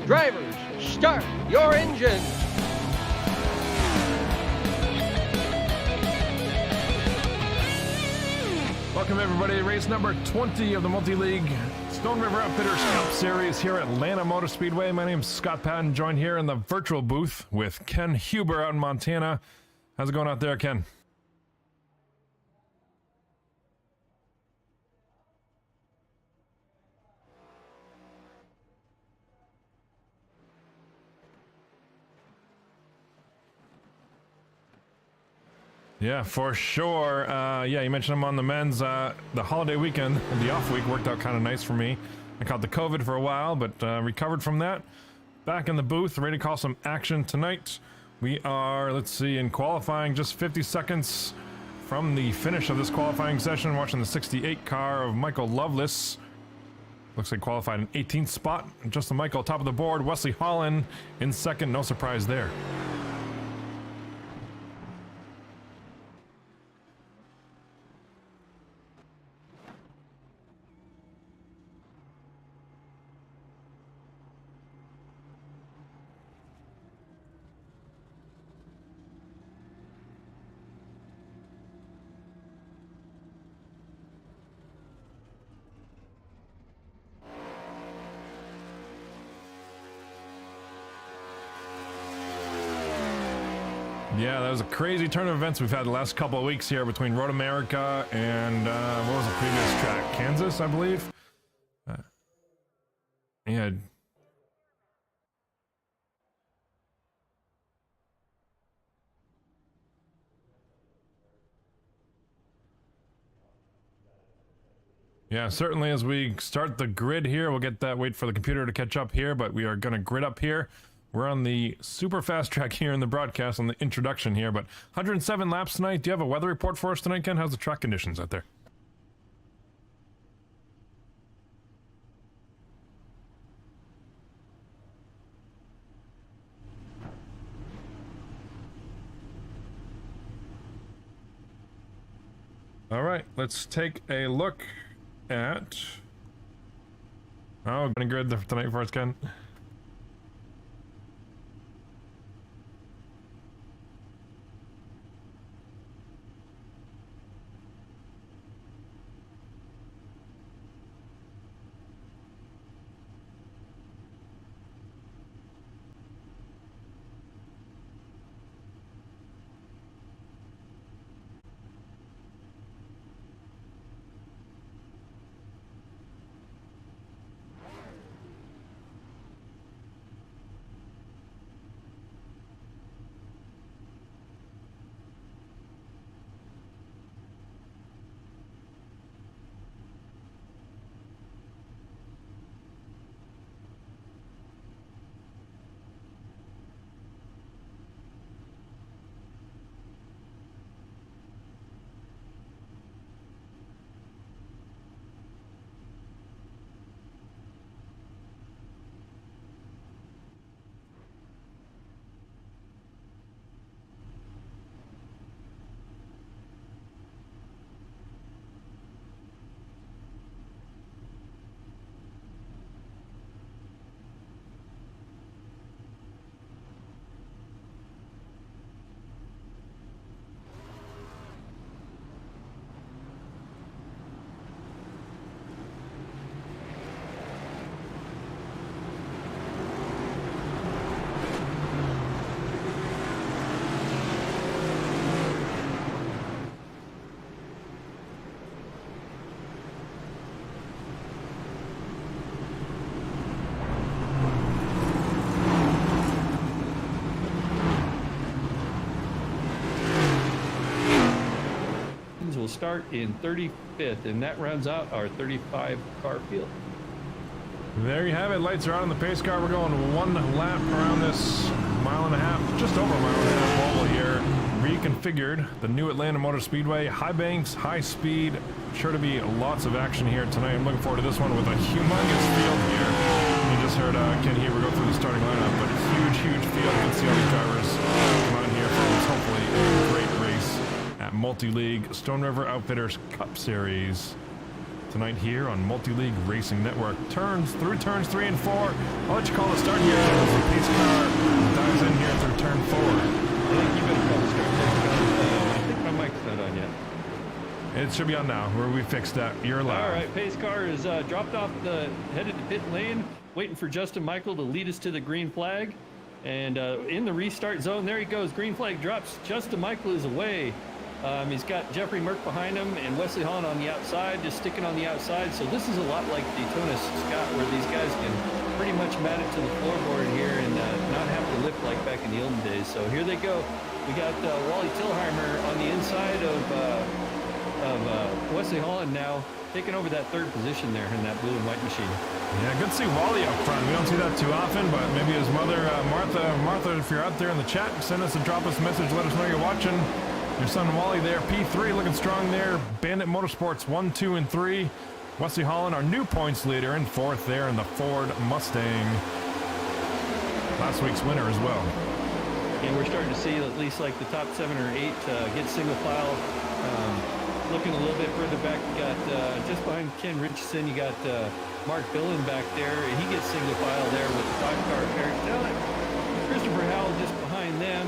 Drivers, start your engines. Welcome everybody to race number 20 of the Multi-League Stone River Outfitters Cup Series here at Atlanta Motor Speedway. My name's Scott Patton, joined here in the virtual booth with Ken Huber out in Montana. How's it going out there, Ken? Yeah, for sure. Yeah, you mentioned I'm on the men's. The holiday weekend, the off week, worked out kind of nice for me. I caught the COVID for a while, but recovered from that. Back in the booth, ready to call some action tonight. We are, let's see, in qualifying, just 50 seconds from the finish of this qualifying session. Watching the 68 car of Michael Loveless. Looks like qualified in 18th spot. Justin Michael, top of the board. Wesley Holland in second. No surprise there. Yeah, that was a crazy turn of events we've had the last couple of weeks here between Road America and what was the previous track? Kansas, I believe. Yeah. Yeah, certainly as we start the grid here, we'll get that, wait for the computer to catch up here, but we are going to grid up here. We're on the super fast track here in the broadcast on the introduction here, but 107 laps tonight. Do you have a weather report for us tonight, Ken? How's the track conditions out there? All right, let's take a look at... Oh, gonna grid tonight for us, Ken. Will start in 35th, and that rounds out our 35 car field. There you have it. Lights are on in the pace car. We're going one lap around this mile and a half, just over a mile and a half oval here. Reconfigured the new Atlanta Motor Speedway. High banks, high speed. Sure to be lots of action here tonight. I'm looking forward to this one with a humongous field here. You just heard Ken Huber go through the starting lineup, but huge field. You can see all these drivers come on here for what's hopefully a great race at Multi-League Stone River Outfitters Cup Series. tonight here on Multi-League Racing Network. Turns 3 and 4. I'll let you call the start here as the pace car dives in here through turn 4. I think you better call the start. I think my mic's not on yet. It should be on now, where we fixed that. You're live. All right, pace car is dropped off headed to pit lane, waiting for Justin Michael to lead us to the green flag. And in the restart zone, there he goes. Green flag drops. Justin Michael is away. He's got Jeffrey Merck behind him and Wesley Holland on the outside, just sticking on the outside. So this is a lot like Daytona Scott, where these guys can pretty much mat it to the floorboard here and not have to lift like back in the olden days. So here they go. We got Wally Tillheimer on the inside of Wesley Holland now, taking over that third position there in that blue and white machine. Yeah, good to see Wally up front. We don't see that too often, but maybe his mother, Martha, if you're out there in the chat, send us and drop us a message. Let us know you're watching. Your son Wally there, P3, looking strong there. Bandit Motorsports 1, 2, and 3. Wesley Holland, our new points leader, in fourth there in the Ford Mustang. Last week's winner as well. And we're starting to see at least like the top 7 or 8 get single file. Looking a little bit further back, you got just behind Ken Richardson, you got Mark Billen back there. He gets single file there with the 5-car Eric Dillon. Christopher Howell just behind them.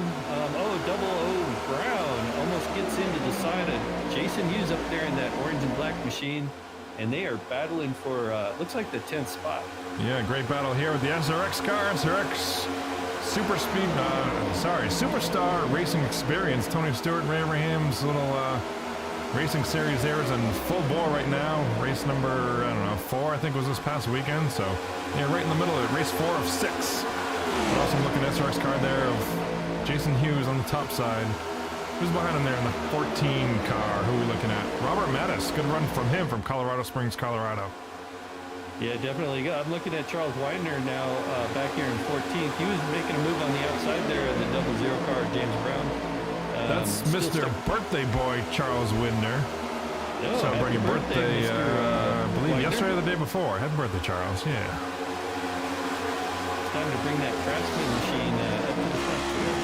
Double O Brown almost gets into the side of Jason Hughes up there in that orange and black machine. And they are battling for, looks like the 10th spot. Yeah, great battle here with the SRX car. SRX Superstar Racing Experience. Tony Stewart, Ray Abraham's little racing series there is in full bore right now. Race number, 4, I think was this past weekend. So, yeah, right in the middle of it. Race 4 of 6. Awesome looking SRX car there of Jason Hughes on the top side. Who's behind him there in the 14 car? Who are we looking at? Robert Mattis. Good run from him from Colorado Springs, Colorado. Yeah, definitely. I'm looking at Charles Widener now back here in 14th. He was making a move on the outside there in the 00 car, James Brown. That's Mr. Birthday Boy Charles Widner. Oh, celebrating birthday, I believe Widener. yesterday or the day before. Happy birthday, Charles. Yeah. It's time to bring that Craftsman machine up to the front here.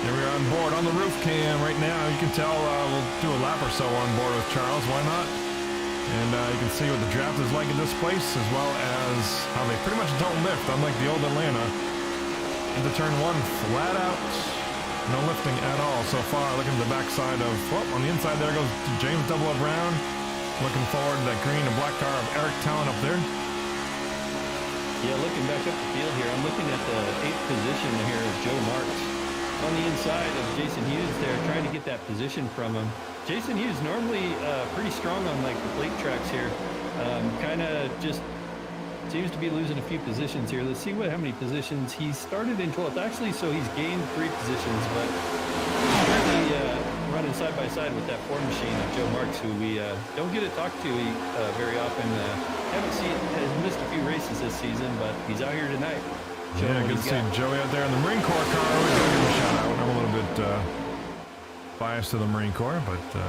Here we are on board on the roof cam right now. You can tell we'll do a lap or so on board with Charles. Why not? And you can see what the draft is like in this place, as well as how they pretty much don't lift, unlike the old Atlanta. Into turn 1, flat out. No lifting at all so far. Looking at the backside of, on the inside there goes James Double O Brown. Looking forward to that green and black car of Eric Talon up there. Yeah, looking back up the field here, I'm looking at the 8th position here of Joe Marks. On the inside of Jason Hughes there, trying to get that position from him. Jason Hughes normally pretty strong on like the plate tracks here. Kind of just seems to be losing a few positions here. Let's see how many positions he started in 12th. Actually, so he's gained 3 positions, but he's currently running side by side with that Ford machine of Joe Marks, who we don't get to talk to very often. Has missed a few races this season, but he's out here tonight. Yeah, good to see Joey out there in the Marine Corps car. We're going to give him a shout out. I'm a little bit biased to the Marine Corps, but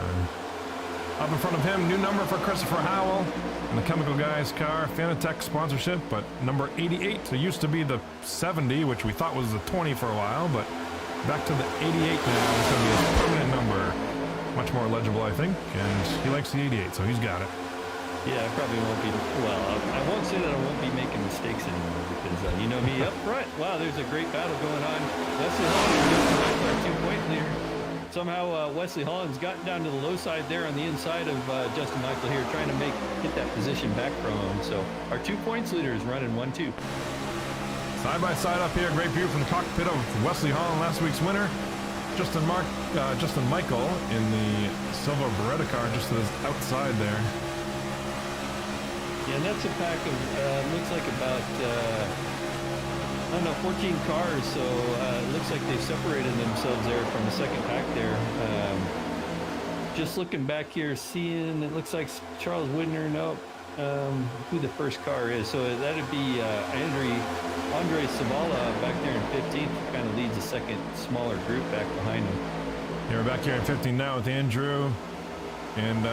up in front of him, new number for Christopher Howell in the Chemical Guys car, Fanatec sponsorship, but number 88. It used to be the 70, which we thought was the 20 for a while, but back to the 88 now. It's going to be a permanent number. Much more legible, I think, and he likes the 88, so he's got it. Yeah, I probably won't be, I won't say that I won't be making mistakes anymore because, you know me, up front, wow, there's a great battle going on. Wesley Holland, our 2-point leader. Somehow Wesley Holland's gotten down to the low side there on the inside of Justin Michael here, trying to get that position back from him. So our 2 points leader is running 1-2. Side by side up here, great view from the cockpit of Wesley Holland, last week's winner. Justin Michael in the silver Beretta car, just to the outside there. Yeah, and that's a pack of, looks like about, 14 cars, so it looks like they've separated themselves there from the second pack there. Just looking back here, seeing, it looks like Charles Widner, who the first car is. So that'd be Andre Savala back there in 15th, kind of leads the second smaller group back behind him. Yeah, we're back here in 15 now with Andrew and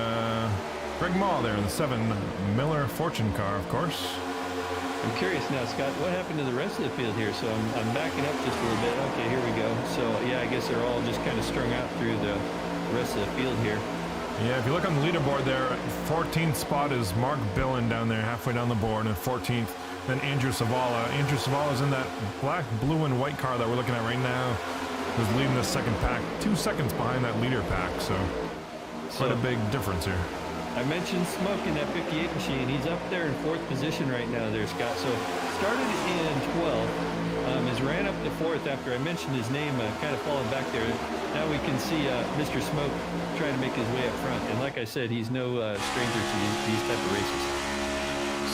Greg Maul there in the 7 Miller Fortune car, of course. I'm curious now, Scott, what happened to the rest of the field here? So I'm backing up just a little bit. Okay, here we go. So, yeah, I guess they're all just kind of strung out through the rest of the field here. Yeah, if you look on the leaderboard there, 14th spot is Mark Billen down there, halfway down the board, and 14th, then Andrew Savala. Andrew Savala's in that black, blue, and white car that we're looking at right now, who's leading the second pack, 2 seconds behind that leader pack, so quite a big difference here. I mentioned Smoke in that 58 machine. He's up there in 4th position right now there, Scott. So started in 12th, has ran up to 4th after I mentioned his name, kind of falling back there. Now we can see Mr. Smoke trying to make his way up front. And like I said, he's no stranger to these type of races.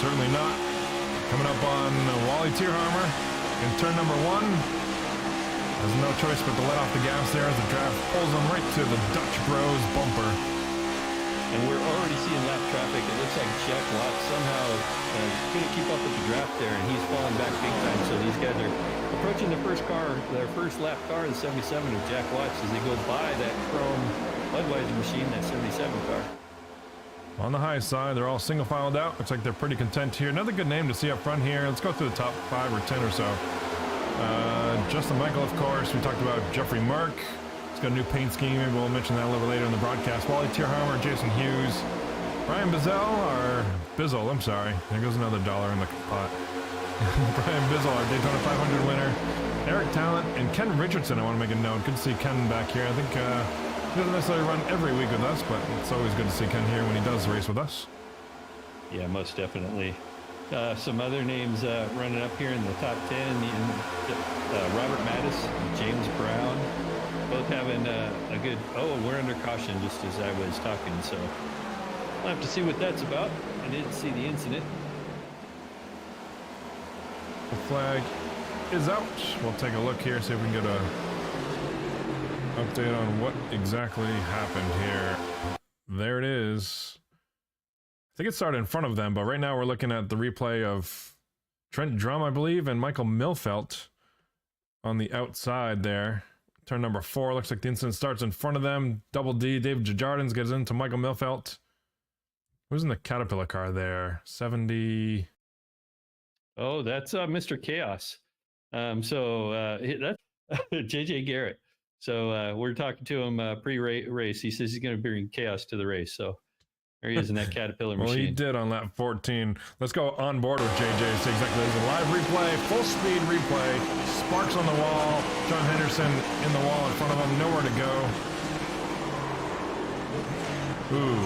Certainly not. Coming up on Wally Tierhammer in turn number 1. Has no choice but to let off the gas there as the draft pulls him right to the Dutch Bros bumper. And we're already seeing lap traffic. It looks like Jack Watts somehow couldn't keep up with the draft there, and he's falling back big time. So these guys are approaching their first lap car, the 77 of Jack Watts, as they go by that chrome Budweiser machine, that 77 car. On the high side, they're all single filed out. Looks like they're pretty content here. Another good name to see up front here. Let's go through the top 5 or 10 or so. Justin Michael, of course. We talked about Jeffrey Mark. He's got a new paint scheme. Maybe we'll mention that a little later in the broadcast. Wally Tierhammer, Jason Hughes, Brian Bizzle, I'm sorry. There goes another dollar in the pot. Brian Bizzle, our Daytona 500 winner. Eric Talent and Ken Richardson, I want to make a note. Good to see Ken back here. I think he doesn't necessarily run every week with us, but it's always good to see Ken here when he does race with us. Yeah, most definitely. Some other names running up here in the top 10. Robert Mattis, James Brown, both having a good... Oh, we're under caution just as I was talking, so I'll have to see what that's about. I didn't see the incident. The flag is out. We'll take a look here, see if we can get a update on what exactly happened here. There it is. I think it started in front of them, but right now we're looking at the replay of Trent Drum, I believe, and Michael Milfelt on the outside there. Turn number 4. Looks like the incident starts in front of them. Double D, Dave Jardins gets into Michael Milfelt. Who's in the Caterpillar car there? 70. Oh, that's Mr. Chaos. That's JJ Garrett. So we're talking to him pre-race. He says he's going to bring Chaos to the race. So there he is in that Caterpillar machine. Well, he did on lap 14. Let's go on board with JJ. See exactly. There's a live replay, full speed replay. Sparks on the wall. John Henderson in the wall in front of him. Nowhere to go. Ooh.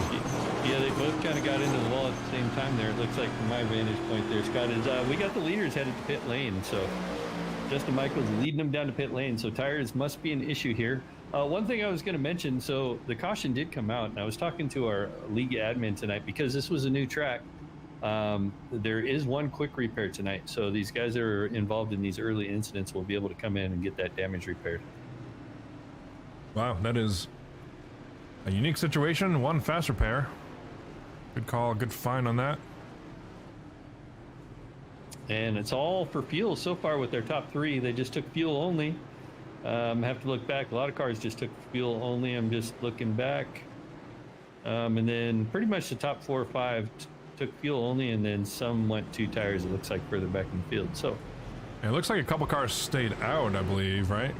Yeah, they both kind of got into the wall at the same time there. It looks like from my vantage point there, Scott, is we got the leaders headed to pit lane. So Justin Michaels leading them down to pit lane. So tires must be an issue here. One thing I was going to mention, so the caution did come out, and I was talking to our league admin tonight because this was a new track. There is one quick repair tonight. So these guys that are involved in these early incidents will be able to come in and get that damage repaired. Wow, that is a unique situation. One fast repair. Good call, good find on that. And it's all for fuel so far with their top 3. They just took fuel only. Have to look back. A lot of cars just took fuel only. I'm just looking back. And then pretty much the top 4 or 5 took fuel only, and then some went 2 tires, it looks like, further back in the field. So it looks like a couple cars stayed out, I believe, right?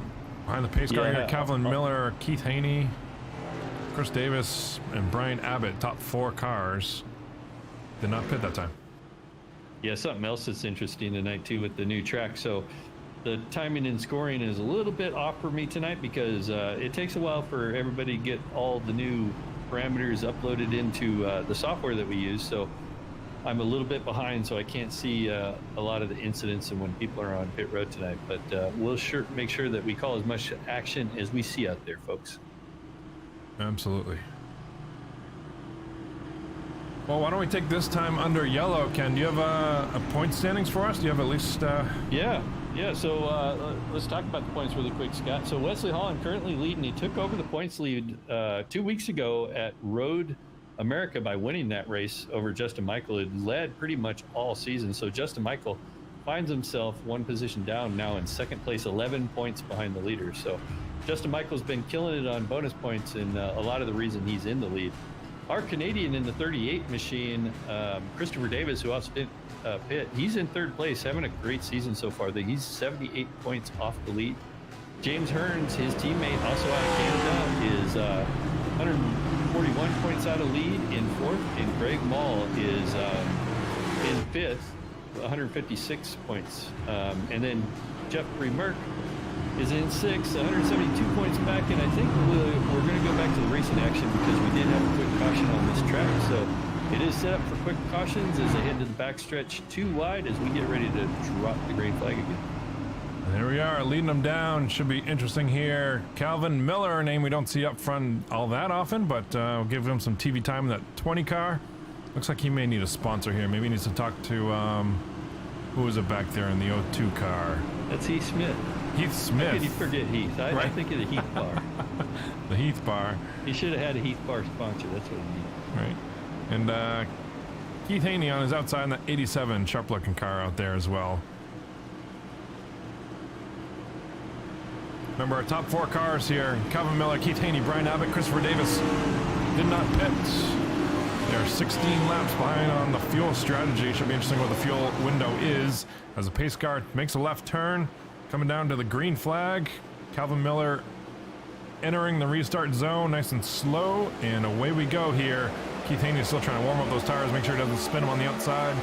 Behind the pace car here, Calvin Miller, Keith Haney, Chris Davis, and Brian Abbott, top 4 cars, did not pit that time. Yeah, something else that's interesting tonight, too, with the new track. So the timing and scoring is a little bit off for me tonight because it takes a while for everybody to get all the new parameters uploaded into the software that we use. So I'm a little bit behind, so I can't see a lot of the incidents and when people are on pit road tonight. But we'll make sure that we call as much action as we see out there, folks. Absolutely. Well, why don't we take this time under yellow, Ken? Do you have a point standings for us? Do you have at least... Yeah. So let's talk about the points really quick, Scott. So Wesley Holland currently leading. He took over the points lead 2 weeks ago at Road America by winning that race over Justin Michael. It led pretty much all season. So Justin Michael finds himself one position down now in second place, 11 points behind the leader. So Justin Michael's been killing it on bonus points, and a lot of the reason he's in the lead. Our Canadian in the 38 machine, Christopher Davis, who also did pit, he's in third place, having a great season so far. He's 78 points off the lead. James Hearns, his teammate, also out of Canada, is 141 points out of lead in fourth, and Greg Mall is in fifth, 156 points. And then Jeffrey Merck is in sixth, 172 points back. And I think we're going to go back to the racing action because we did have a quick caution on this track. So it is set up for quick cautions as they head to the backstretch 2 wide as we get ready to drop the green flag again. There we are, leading them down. Should be interesting here. Calvin Miller, a name we don't see up front all that often, but we'll give him some TV time in that 20 car. Looks like he may need a sponsor here. Maybe he needs to talk to, who is it back there in the O2 car? That's Heath Smith. Heath Smith. How could you forget Heath? I think of the Heath bar. The Heath bar. He should have had a Heath bar sponsor. That's what he needed. Right. And Keith Haney on his outside in that 87 sharp-looking car out there as well. Remember our top 4 cars here: Calvin Miller, Keith Haney, Brian Abbott, Christopher Davis did not pit. They're 16 laps behind on the fuel strategy. Should be interesting what the fuel window is as the pace car makes a left turn, coming down to the green flag. Calvin Miller entering the restart zone nice and slow, and away we go here. Keith Haney is still trying to warm up those tires, make sure he doesn't spin them on the outside.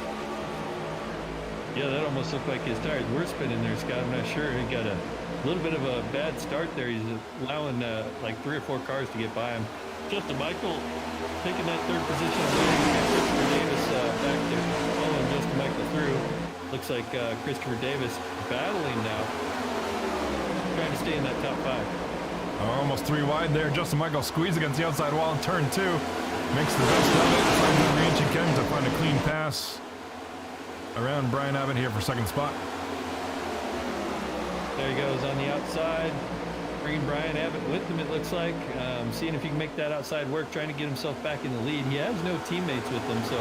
Yeah, that almost looked like his tires were spinning there, Scott. I'm not sure. He got a little bit of a bad start there. He's allowing like 3 or 4 cars to get by him. Justin Michael taking that third position. Christopher Davis back there following Justin Michael through. Looks like Christopher Davis battling now, trying to stay in that top 5. Almost 3 wide there. Justin Michael squeezed against the outside wall in turn 2. Makes the best of it. Finds every inch he can to find a clean pass around Brian Abbott here for second spot. There he goes on the outside, bringing Brian Abbott with him, it looks like. Seeing if he can make that outside work, trying to get himself back in the lead. He has no teammates with him, so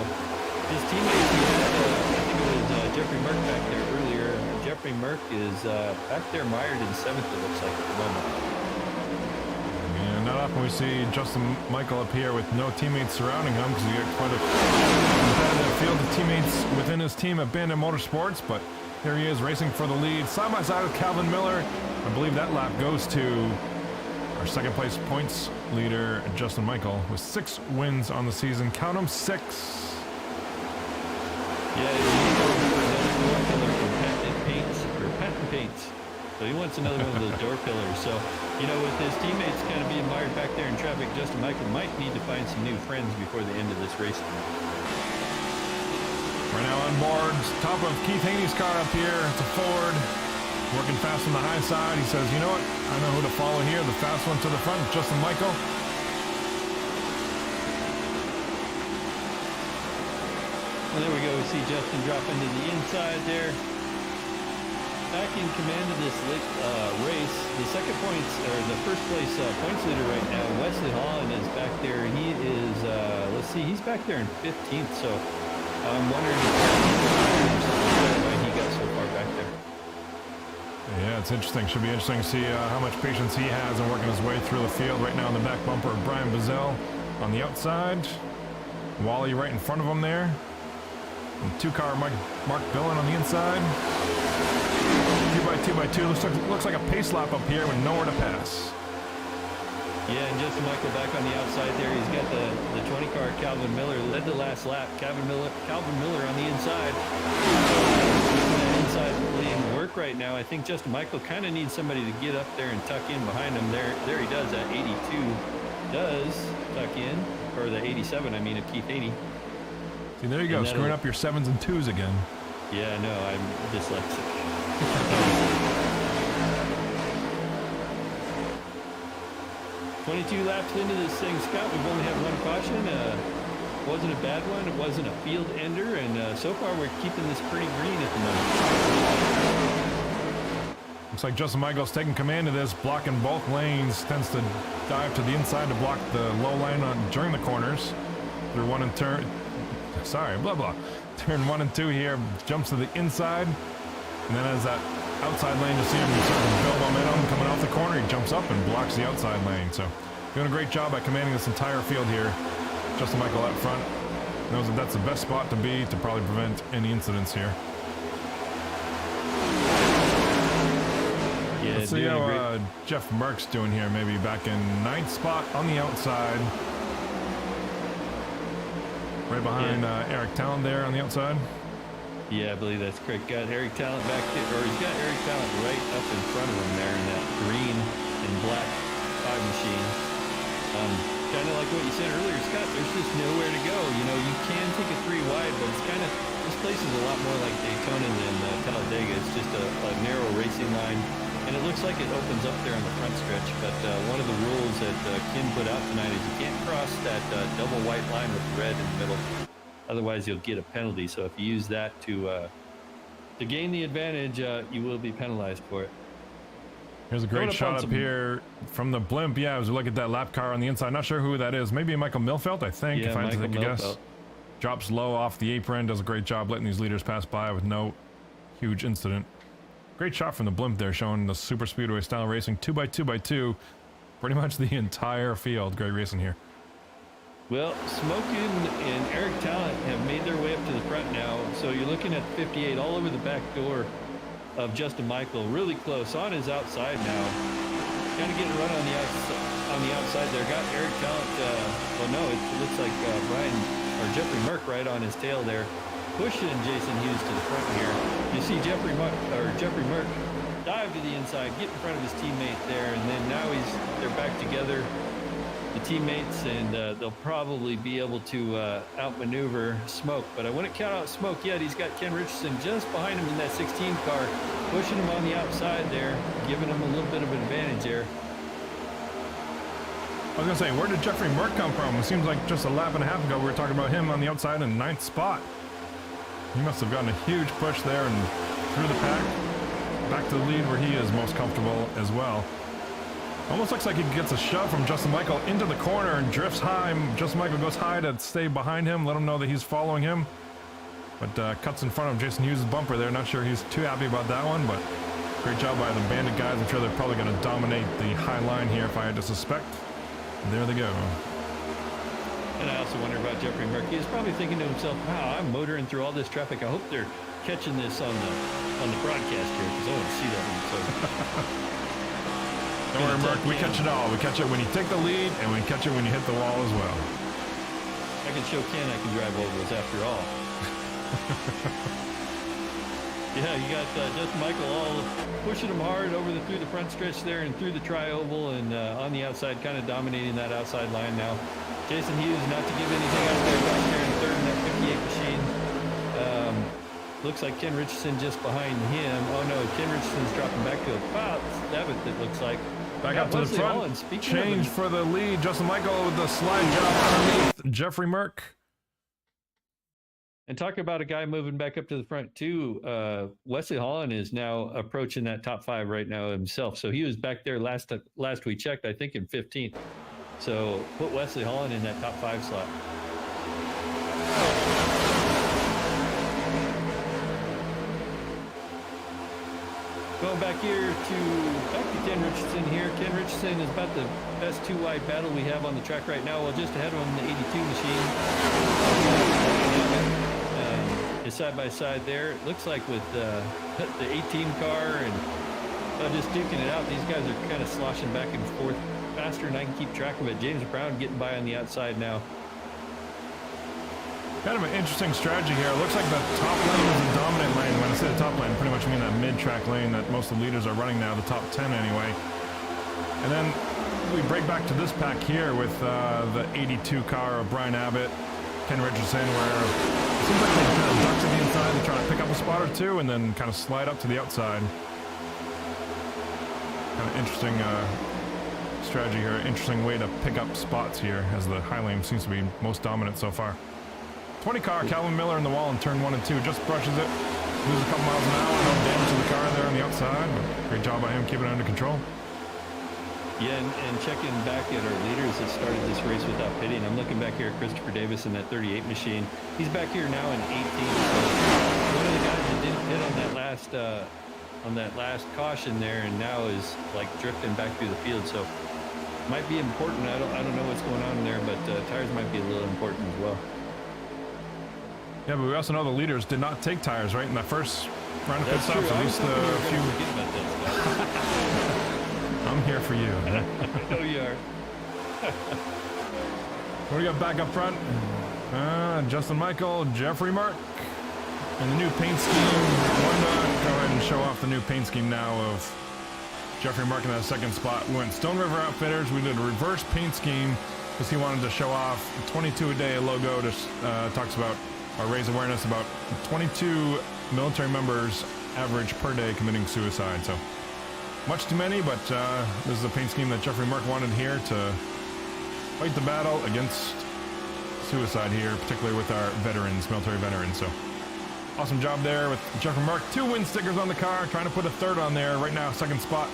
his teammates, he had, I think it was Jeffrey Merck back there earlier. Jeffrey Merck is back there mired in 7th, it looks like, at the moment. And not often we see Justin Michael up here with no teammates surrounding him, because he got quite a competitive field of teammates within his team at Bandit Motorsports, but here he is racing for the lead, side by side with Calvin Miller. I believe that lap goes to our second place points leader, Justin Michael, with 6 wins on the season. Count them, 6. Yeah, he goes for another door pillar from Patent Paints. So he wants another one of those door pillars. So, you know, with his teammates kind of being mired back there in traffic, Justin Michael might need to find some new friends before the end of this race. Right now on board, top of Keith Haney's car up here. It's a Ford, working fast on the high side. He says, you know what, I know who to follow here. The fast one to the front, Justin Michael. Well, there we go. We see Justin drop into the inside there. Back in command of this race. The second points, or the first place points leader right now, Wesley Holland is back there. He is, let's see, he's back there in 15th. So I'm wondering why he got so far back there. Yeah, it's interesting. Should be interesting to see how much patience he has in working his way through the field. Right now in the back bumper of Brian Bazell on the outside. Wally right in front of him there. And 2-car Mark Billen on the inside. 2x2x2. Looks like a pace lap up here with nowhere to pass. Yeah, and Justin Michael back on the outside there. He's got the 20-car Calvin Miller led the last lap. Calvin Miller on the inside. That inside lane work right now. I think Justin Michael kind of needs somebody to get up there and tuck in behind him. There he does. That 82 does tuck in, or the 87, I mean, of Keith Haney. See, there you go, screwing up your 7s and 2s again. Yeah, no, I'm dyslexic. 22 laps into this thing, Scott. We've only had one caution. Wasn't a bad one. It wasn't a field ender, and so far we're keeping this pretty green at the moment. Looks like Justin Michael's taking command of this, blocking both lanes. Tends to dive to the inside to block the low line during the corners. Through one and turn. Sorry, blah blah. Turn 1 and 2 here. Jumps to the inside, and then as that outside lane, you see him sort of build momentum coming off the corner. He jumps up and blocks the outside lane. So doing a great job at commanding this entire field here. Justin Michael out front knows that that's the best spot to be to probably prevent any incidents here. Yeah, let's see how Jeff Merck's doing here. Maybe back in 9th spot on the outside. right behind Eric Talent there on the outside. Yeah, I believe that's correct. Got Eric Talent back there, or he's got Eric Talent right up in front of him there in that green and black 5 machine. Kind of like what you said earlier, Scott, there's just nowhere to go. You know, you can take a 3 wide, but it's kind of, this place is a lot more like Daytona than Talladega. It's just a narrow racing line, and it looks like it opens up there on the front stretch. But one of the rules that Ken put out tonight is you can't cross that double white line with red in the middle. Otherwise, you'll get a penalty. So if you use that to gain the advantage, you will be penalized for it. Here's a great shot up here from the blimp. Yeah, as we look at that lap car on the inside. Not sure who that is. Maybe Michael Milfelt, I think, if I had to take a guess. Drops low off the apron, does a great job letting these leaders pass by with no huge incident. Great shot from the blimp there, showing the super speedway style racing, 2x2x2, pretty much the entire field. Great racing here. Well, Smokin and Eric Talent have made their way up to the front now. So you're looking at 58 all over the back door of Justin Michael, really close on his outside now. Kind of getting run on the outside there. Got Eric Talent. Well, no, it looks like Jeffrey Merck right on his tail there, pushing Jason Hughes to the front here. You see Jeffrey Merck dive to the inside, get in front of his teammate there, and then now they're back together, the teammates, and they'll probably be able to outmaneuver Smoke. But I wouldn't count out Smoke yet. He's got Ken Richardson just behind him in that 16 car, pushing him on the outside there, giving him a little bit of an advantage there. I was going to say, where did Jeffrey Merck come from? It seems like just a lap and a half ago we were talking about him on the outside in 9th spot. He must have gotten a huge push there and through the pack, back to the lead where he is most comfortable as well. Almost looks like he gets a shove from Justin Michael into the corner and drifts high. Justin Michael goes high to stay behind him, let him know that he's following him. But cuts in front of Jason Hughes' bumper there. Not sure he's too happy about that one, but great job by the Bandit guys. I'm sure they're probably going to dominate the high line here if I had to suspect. There they go. And I also wonder about Jeffrey Merck. He's probably thinking to himself, wow, I'm motoring through all this traffic. I hope they're catching this on the broadcast here, because I want to see that one. So. Don't worry, Merck, we catch it all. We catch it when you take the lead, and we catch it when you hit the wall as well. I can show Ken I can drive ovals after all. Yeah, you got Justin Michael all pushing him hard through the front stretch there and through the tri-oval, and on the outside, kind of dominating that outside line now. Jason Hughes, not to give anything out there, back there in third in that 58 machine. Looks like Ken Richardson just behind him. Oh no, Ken Richardson's dropping back to about 7th, it looks like. Back up to the front. Change for the lead. Justin Michael with the slide job underneath Jeffrey Merck. And talk about a guy moving back up to the front too. Wesley Holland is now approaching that top 5 right now himself. So he was back there last we checked, I think in 15th. So put Wesley Holland in that top 5 slot. Going back to Ken Richardson here. Ken Richardson is about the best 2-wide battle we have on the track right now. Well, just ahead of him, the 82 machine. Is side by side there. It looks like with the 18 car and just duking it out, these guys are kind of sloshing back and forth faster than I can keep track of it. James Brown getting by on the outside now. Kind of an interesting strategy here. It looks like the top lane is the dominant lane. When I say the top lane, I pretty much mean that mid-track lane that most of the leaders are running now, the top 10 anyway. And then we break back to this pack here with the 82 car of Brian Abbott, Ken Richardson, where it seems like they kind of duck to the inside and try to pick up a spot or two and then kind of slide up to the outside. Kind of interesting strategy here, interesting way to pick up spots here as the high lane seems to be most dominant so far. 20 car, Calvin Miller in the wall in turn 1 and 2, just brushes it, loses a couple miles an hour, no damage to the car there on the outside, but great job by him keeping it under control. Yeah, and checking back at our leaders that started this race without pitting, I'm looking back here at Christopher Davis in that 38 machine. He's back here now in 18. So one of the guys that didn't pit on that last caution there, and now is like drifting back through the field. So might be important. I don't know what's going on in there, but tires might be a little important as well. Yeah, but we also know the leaders did not take tires, right, in that first round of pit stops. At least a few. I'm here for you. I know you are. What do we got back up front? Justin Michael, Jeffrey Mark, and the new paint scheme. Why not go ahead and show off the new paint scheme now of Jeffrey Mark in that second spot. We went Stone River Outfitters. We did a reverse paint scheme because he wanted to show off 22 a day logo. Just talks about or raise awareness about 22 military members average per day committing suicide. So much too many, but this is a paint scheme that Jeffrey Mark wanted here to fight the battle against suicide here, particularly with our veterans, military veterans. So awesome job there with Jeffrey Mark. 2 win stickers on the car, trying to put a third on there. Right now, second spot.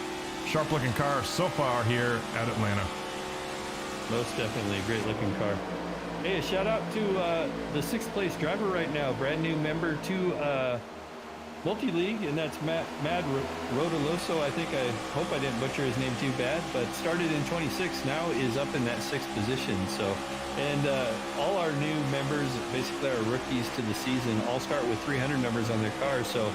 Sharp looking car so far here at Atlanta. Most definitely a great looking car. Hey, a shout out to the 6th place driver right now, brand new member to Multi-League, and that's Mad Rodoloso. I hope I didn't butcher his name too bad, but started in 26, now is up in that 6th position. So, and all our new members, basically our rookies to the season, all start with 300 numbers on their cars. So,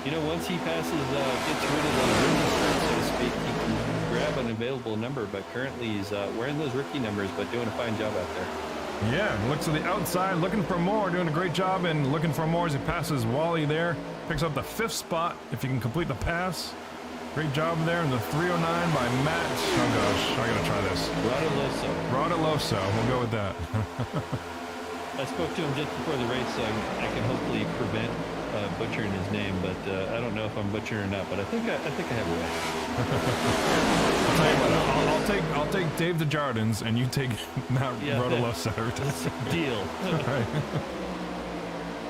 you know, once he passes, gets rid of the rookie skirt, so to speak, he can grab an available number, but currently he's wearing those rookie numbers, but doing a fine job out there. Yeah, looks to the outside, looking for more, doing a great job, and looking for more as he passes Wally there. Picks up the 5th spot if he can complete the pass. Great job there in the 309 by Matt. Oh gosh, I gotta try this. Rodoloso, we'll go with that. I spoke to him just before the race, so I can hopefully prevent butchering his name, but I don't know if I'm butchering or not, but I think I have a way. I'll tell you what, I'll take Dave Desjardins, and you take Matt Rodoloso. Deal. Right.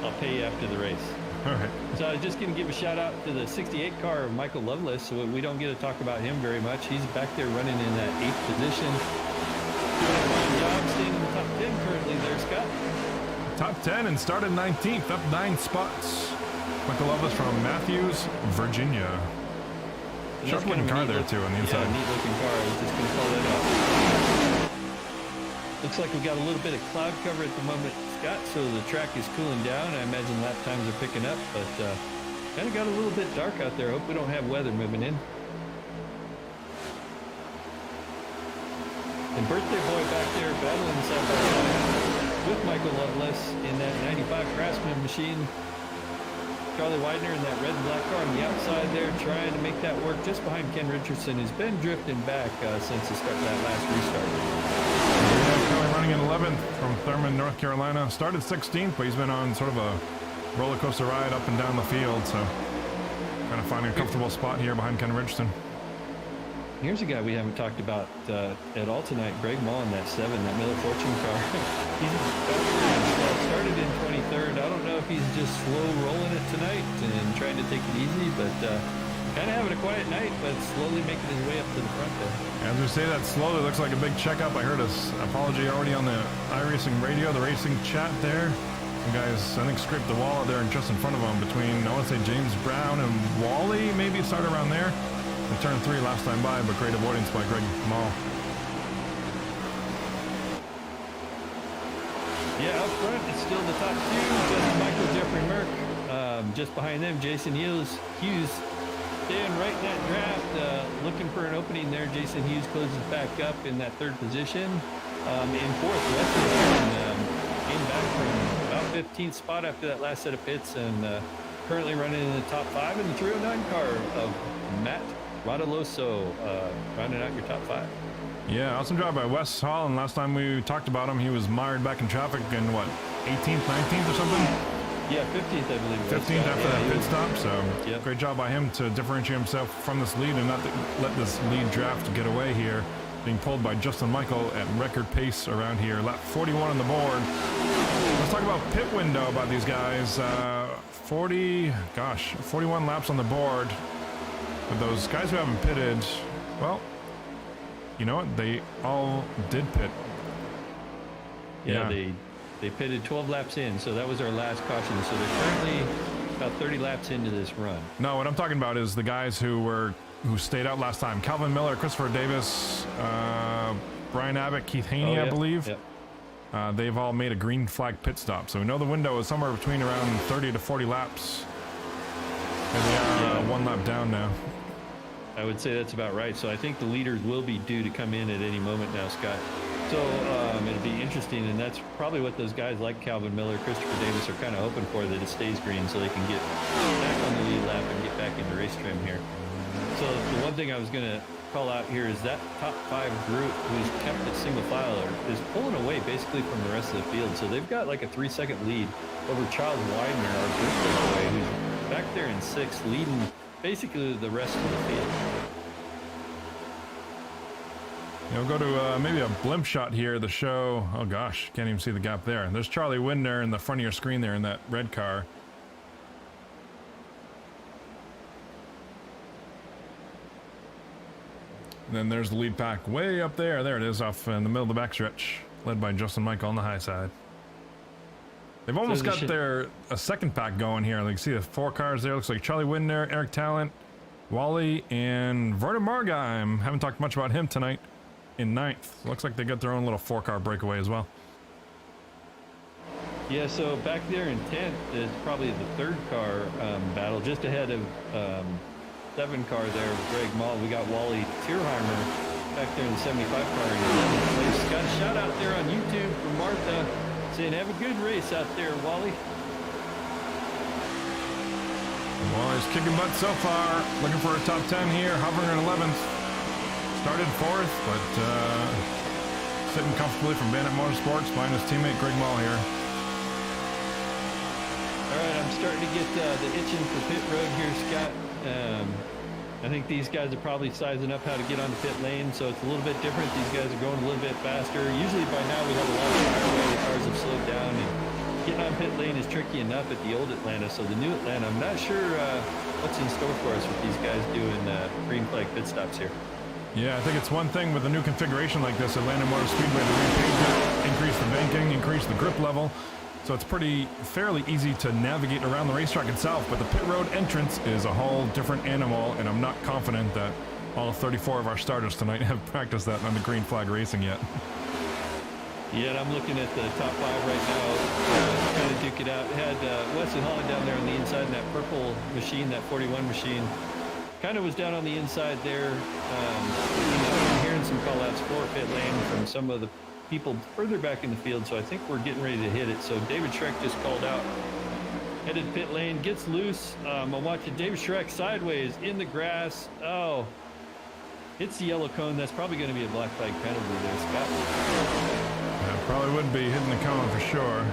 I'll pay you after the race. All right. So I was just going to give a shout out to the 68 car of Michael Lovelace. So we don't get to talk about him very much. He's back there running in that 8th position. Doing a fine job, staying in the top 10 currently there, Scott. Top 10 and started 19th, up 9 spots. Michael Lovelace from Matthews, Virginia. Sharp looking car there too on the inside. Yeah, neat looking car. I was just going to call that out. Looks like we got a little bit of cloud cover at the moment, Scott, so the track is cooling down. I imagine lap times are picking up, but kind of got a little bit dark out there. Hope we don't have weather moving in. And birthday boy back there battling side by side with Michael Lovelace in that 95 Craftsman machine. Charlie Widener in that red and black car on the outside there, trying to make that work just behind Ken Richardson, who's been drifting back since the start of that last restart. Yeah, currently running in 11th from Thurman, North Carolina. Started 16th, but he's been on sort of a roller coaster ride up and down the field, so kind of finding a comfortable spot here behind Ken Richardson. Here's a guy we haven't talked about at all tonight, Greg Mullen, that 7, that Miller Fortune car. He's started in 23rd. I don't know if he's just slow rolling it tonight and trying to take it easy, but kind of having a quiet night, but slowly making his way up to the front there. As we say that slowly, looks like a big checkup. I heard an apology already on the iRacing radio, the racing chat there. You guys, I think, scraped the wall out there and just in front of him between, I want to say, James Brown and Wally, maybe started around there. They turned 3 last time by, but great avoidance by Greg Mall. Yeah, up front, it's still the top 2. Justin Michael, Jeffrey Merck. Just behind them, Jason Hughes staying right in that draft, looking for an opening there. Jason Hughes closes back up in that 3rd position. In 4th, Wesley came back from about 15th spot after that last set of pits, and currently running in the top 5 in the 309 car of Matt Rodoloso, rounding out your top 5. Yeah, awesome job by Wes Holland. Last time we talked about him, he was mired back in traffic in, what, 18th, 19th or something? Yeah, 15th, I believe. 15th after that pit stop, so great job by him to differentiate himself from this lead and not let this lead draft get away here. Being pulled by Justin Michael at record pace around here. Lap 41 on the board. Let's talk about pit window about these guys. 41 laps on the board. But those guys who haven't pitted, well, you know what? They all did pit. Yeah, they pitted 12 laps in, so that was our last caution. So they're currently about 30 laps into this run. No, what I'm talking about is the guys who stayed out last time. Calvin Miller, Christopher Davis, Brian Abbott, Keith Haney, I believe. Yep. They've all made a green flag pit stop. So we know the window is somewhere between around 30 to 40 laps. And they are 1 lap down now. I would say that's about right. So I think the leaders will be due to come in at any moment now, Scott. So it'll be interesting, and that's probably what those guys like Calvin Miller, Christopher Davis are kind of hoping for, that it stays green so they can get back on the lead lap and get back into race trim here. So the one thing I was going to call out here is that top 5 group who's kept it single file is pulling away basically from the rest of the field. So they've got like a 3-second lead over Charles Widener, our group away, who's back there in 6th, leading basically the rest of the field. We'll go to maybe a blimp shot here to show, oh gosh, can't even see the gap there. There's Charlie Winder in the front of your screen there in that red car. And then there's the lead pack way up there. There it is, off in the middle of the backstretch, led by Justin Michael on the high side. They've almost got a second pack going here. Like, you see the 4 cars there. Looks like Charlie Winder, Eric Talent, Wally, and Vernon Margheim. Haven't talked much about him tonight. In 9th. Looks like they got their own little 4-car breakaway as well. Yeah, so back there in 10th is probably the 3rd car battle, just ahead of 7 car there with Greg Mall. We got Wally Tierheimer back there in the 75 car in 11th place. Got a shout out there on YouTube from Martha saying, have a good race out there, Wally. Wally's kicking butt so far. Looking for a top 10 here, hovering at 11th. Started 4th, but sitting comfortably from Bandit Motorsports behind his teammate Greg Mall here. All right, I'm starting to get the itching for pit road here, Scott. I think these guys are probably sizing up how to get onto pit lane, so it's a little bit different. These guys are going a little bit faster. Usually by now we have a lot of tire wear. The cars have slowed down, and getting on pit lane is tricky enough at the old Atlanta. So the new Atlanta, I'm not sure what's in store for us with these guys doing green flag pit stops here. Yeah, I think it's one thing with a new configuration like this, Atlanta Motor Speedway, to repave it, increase the banking, increase the grip level. So it's fairly easy to navigate around the racetrack itself, but the pit road entrance is a whole different animal, and I'm not confident that all 34 of our starters tonight have practiced that on the green flag racing yet. Yeah, and I'm looking at the top 5 right now, trying to duke it out. Had Wesley Holland down there on the inside in that purple machine, that 41 machine. Kind of was down on the inside there. I'm hearing some call-outs for pit lane from some of the people further back in the field, so I think we're getting ready to hit it. So David Schreck just called out, headed pit lane, gets loose. I'm watching David Schreck sideways in the grass. Oh, hits the yellow cone. That's probably going to be a black flag penalty there, Scott. Yeah, probably would be hitting the cone for sure.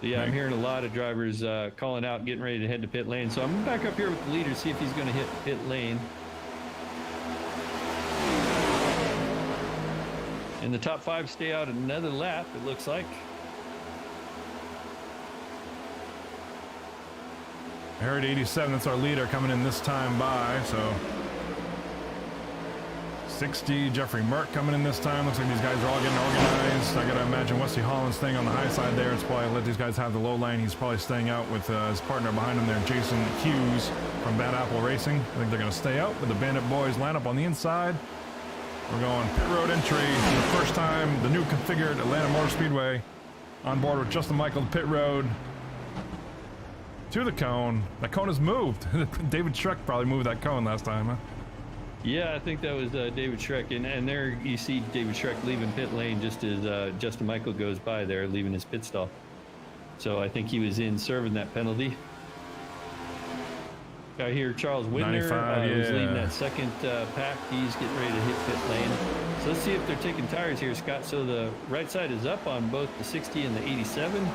So yeah, I'm hearing a lot of drivers calling out, getting ready to head to pit lane. So I'm back up here with the leader, see if he's going to hit pit lane. And the top 5 stay out another lap, it looks like. I heard 87, that's our leader coming in this time by, so 60, Jeffrey Merck coming in this time. Looks like these guys are all getting organized. I gotta imagine Wesley Holland's staying on the high side there. It's probably let these guys have the low line. He's probably staying out with his partner behind him there, Jason Hughes from Bad Apple Racing. I think they're gonna stay out with the Bandit Boys line up on the inside. We're going pit road entry for the first time. The new configured Atlanta Motor Speedway on board with Justin Michael, the pit road to the cone. That cone has moved. David Schreck probably moved that cone last time, huh? Yeah, I think that was David Schreck. And there you see David Schreck leaving pit lane just as Justin Michael goes by there, leaving his pit stall. So I think he was in serving that penalty. Got here Charles Winder, who's leading that second pack. He's getting ready to hit pit lane. So let's see if they're taking tires here, Scott. So the right side is up on both the 60 and the 87.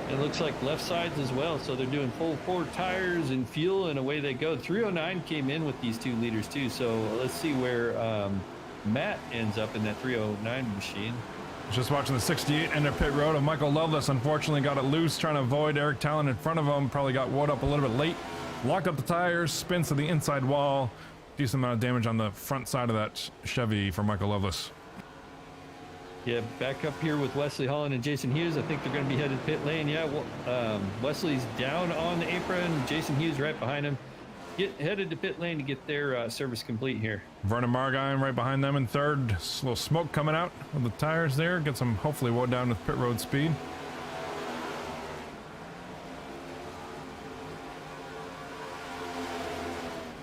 It looks like left sides as well. So they're doing full 4 tires and fuel, and away they go. 309 came in with these 2 leaders too. So let's see where Matt ends up in that 309 machine. Just watching the 68 enter pit road of Michael Loveless. Unfortunately got it loose, trying to avoid Eric Talent in front of him. Probably got wound up a little bit late. Locked up the tires, spins to the inside wall. Decent amount of damage on the front side of that Chevy for Michael Loveless. Yeah, back up here with Wesley Holland and Jason Hughes. I think they're going to be headed pit lane. Yeah, well, Wesley's down on the apron. Jason Hughes right behind him. Headed to pit lane to get their service complete here. Vernon Margheim right behind them in third. A little smoke coming out of the tires there. Gets them hopefully wound down with pit road speed.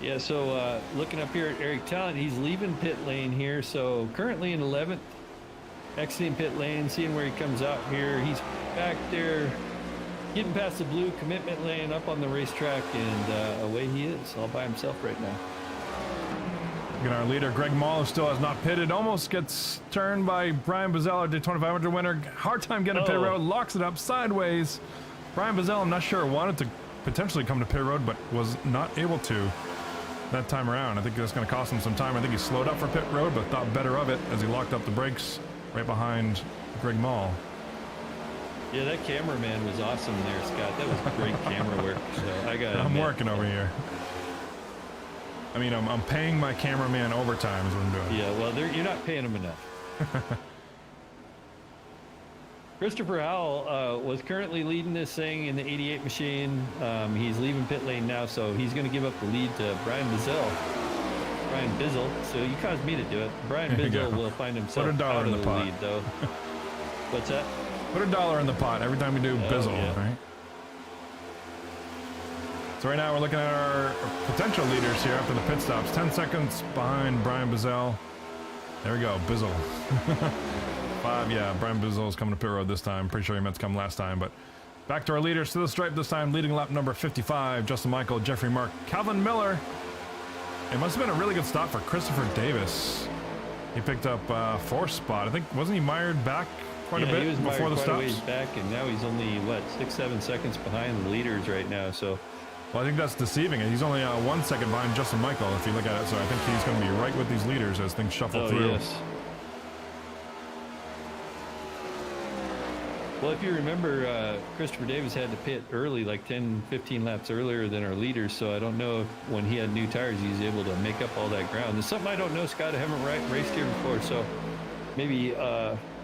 Yeah, so looking up here at Eric Talent, he's leaving pit lane here. So currently in 11th, exiting pit lane, seeing where he comes out here. He's back there, getting past the blue commitment lane up on the racetrack, and away he is, all by himself right now. Look at our leader, Greg Mall, who still has not pitted. Almost gets turned by Brian Bazell, our Daytona 500 winner. Hard time getting to pit road, locks it up sideways. Brian Bazell, I'm not sure, wanted to potentially come to pit road, but was not able to that time around. I think that's going to cost him some time. I think he slowed up for pit road, but thought better of it as he locked up the brakes right behind Greg Mall. Yeah, that cameraman was awesome there, Scott. That was great camera work. So I got. I'm working over here. I mean, I'm paying my cameraman overtime is what I'm doing. Yeah, well, you're not paying him enough. Christopher Howell was currently leading this thing in the 88 machine. He's leaving pit lane now, so he's going to give up the lead to Brian Bizzle. So you caused me to do it. Brian Bizzle will find himself out of the lead, though. What's that? Put $1 in the pot every time we do Bizzle, right? So right now we're looking at our potential leaders here after the pit stops. 10 seconds behind Brian Bizzle. There we go, Bizzle. 5, yeah, Brian Bizzle is coming to pit road this time. Pretty sure he meant to come last time, but back to our leaders to the stripe this time. Leading lap number 55, Justin Michael, Jeffrey Mark, Calvin Miller. It must have been a really good stop for Christopher Davis. He picked up 4th spot. I think, wasn't he mired back quite a bit he was before the quite stops? a ways back, and now he's only, what, 6-7 seconds behind the leaders right now, so... Well, I think that's deceiving. He's only 1 second behind Justin Michael, if you look at it. So I think he's going to be right with these leaders as things shuffle through. Yes. Well, if you remember, Christopher Davis had to pit early, like 10, 15 laps earlier than our leaders. So I don't know if when he had new tires, he was able to make up all that ground. There's something I don't know, Scott. I haven't raced here before. So maybe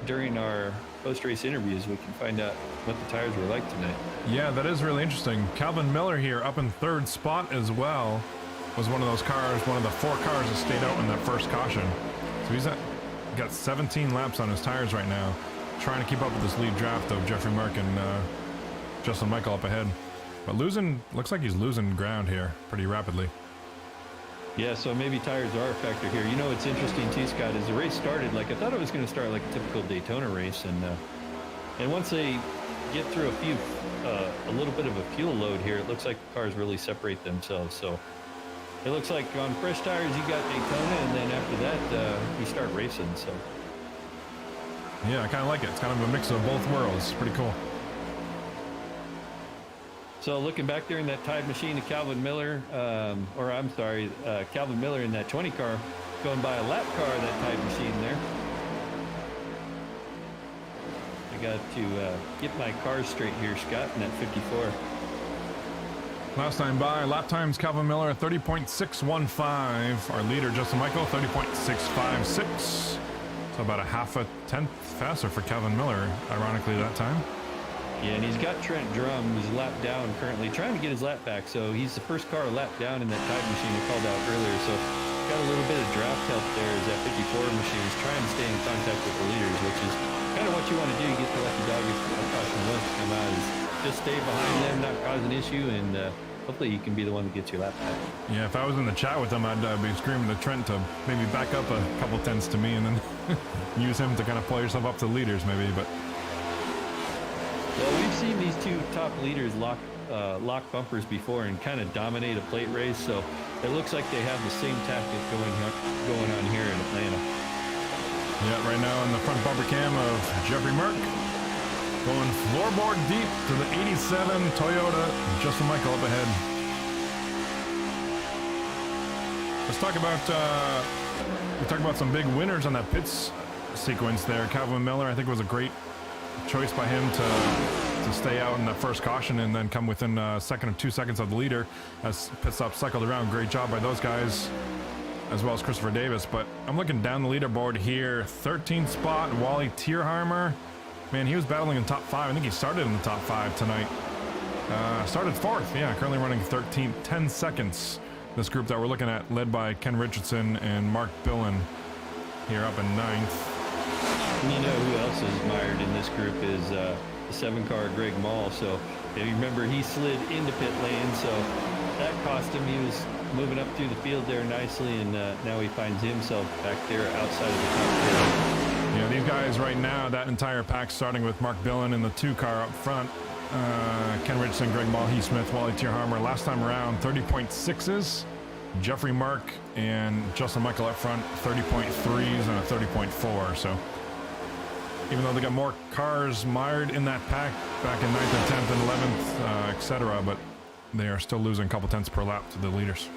during our post-race interviews, we can find out what the tires were like tonight. Yeah, that is really interesting. Calvin Miller here up in 3rd spot as well. Was one of those cars, one of the 4 cars that stayed out in that first caution. So he's got 17 laps on his tires right now, trying to keep up with this lead draft of Jeffrey Mark and Justin Michael up ahead. But looks like he's losing ground here pretty rapidly. Yeah, so maybe tires are a factor here. You know what's interesting too, Scott, is the race started like I thought it was going to start like a typical Daytona race, and once they get through a little bit of a fuel load here, it looks like the cars really separate themselves. So it looks like on fresh tires you got Daytona, and then after that you start racing. So yeah, I kind of like it. It's kind of a mix of both worlds. Pretty cool. So looking back there in that tied machine of Calvin Miller, Calvin Miller in that 20 car, going by a lap car, that tied machine there. I got to get my cars straight here, Scott, in that 54. Last time by, lap times Calvin Miller 30.615. Our leader, Justin Michael, 30.656. So about a half a tenth faster for Calvin Miller, ironically, that time. Yeah, and he's got Trent Drum, who's lapped down currently, trying to get his lap back. So he's the first car lapped down in that tide machine we called out earlier. So got a little bit of draft help there as that 54 machine is trying to stay in contact with the leaders, which is kind of what you want to do. You get the lucky dog if the caution wants to come out, is just stay behind them, not cause an issue, and hopefully you can be the one that gets your lap back. Yeah, if I was in the chat with him, I'd be screaming to Trent to maybe back up a couple tenths to me and then use him to kind of pull yourself up to the leaders maybe, but... Well, we've seen these two top leaders lock bumpers before and kind of dominate a plate race, so it looks like they have the same tactic going on here in Atlanta. Yeah, right now in the front bumper cam of Jeffrey Merck, going floorboard deep to the 87 Toyota, Justin Michael up ahead. Let's talk about some big winners on that pits sequence there. Calvin Miller, I think, was a great choice by him to stay out in the first caution and then come within a second or 2 seconds of the leader as pit stop cycled around. Great job by those guys, as well as Christopher Davis. But I'm looking down the leaderboard here. 13th spot, Wally Tierheimer. Man, he was battling in top 5. I think he started in the top 5 tonight. Started 4th, yeah, currently running 13th, 10 seconds. This group that we're looking at, led by Ken Richardson and Mark Billen here up in 9th. You know who else is mired in this group is the 7-car Greg Mall. So if you remember, he slid into pit lane, so that cost him. He was moving up through the field there nicely, and now he finds himself back there outside of the top field. Yeah, these guys right now, that entire pack starting with Mark Billen in the 2-car up front. Ken Richardson, Greg Mall, Heath Smith, Wally Tierhammer. Last time around, 30.6s. Jeffrey Mark and Justin Michael up front, 30.3s and a 30.4. So even though they got more cars mired in that pack back in 9th and 10th and 11th, etc., but they are still losing a couple tenths per lap to the leaders.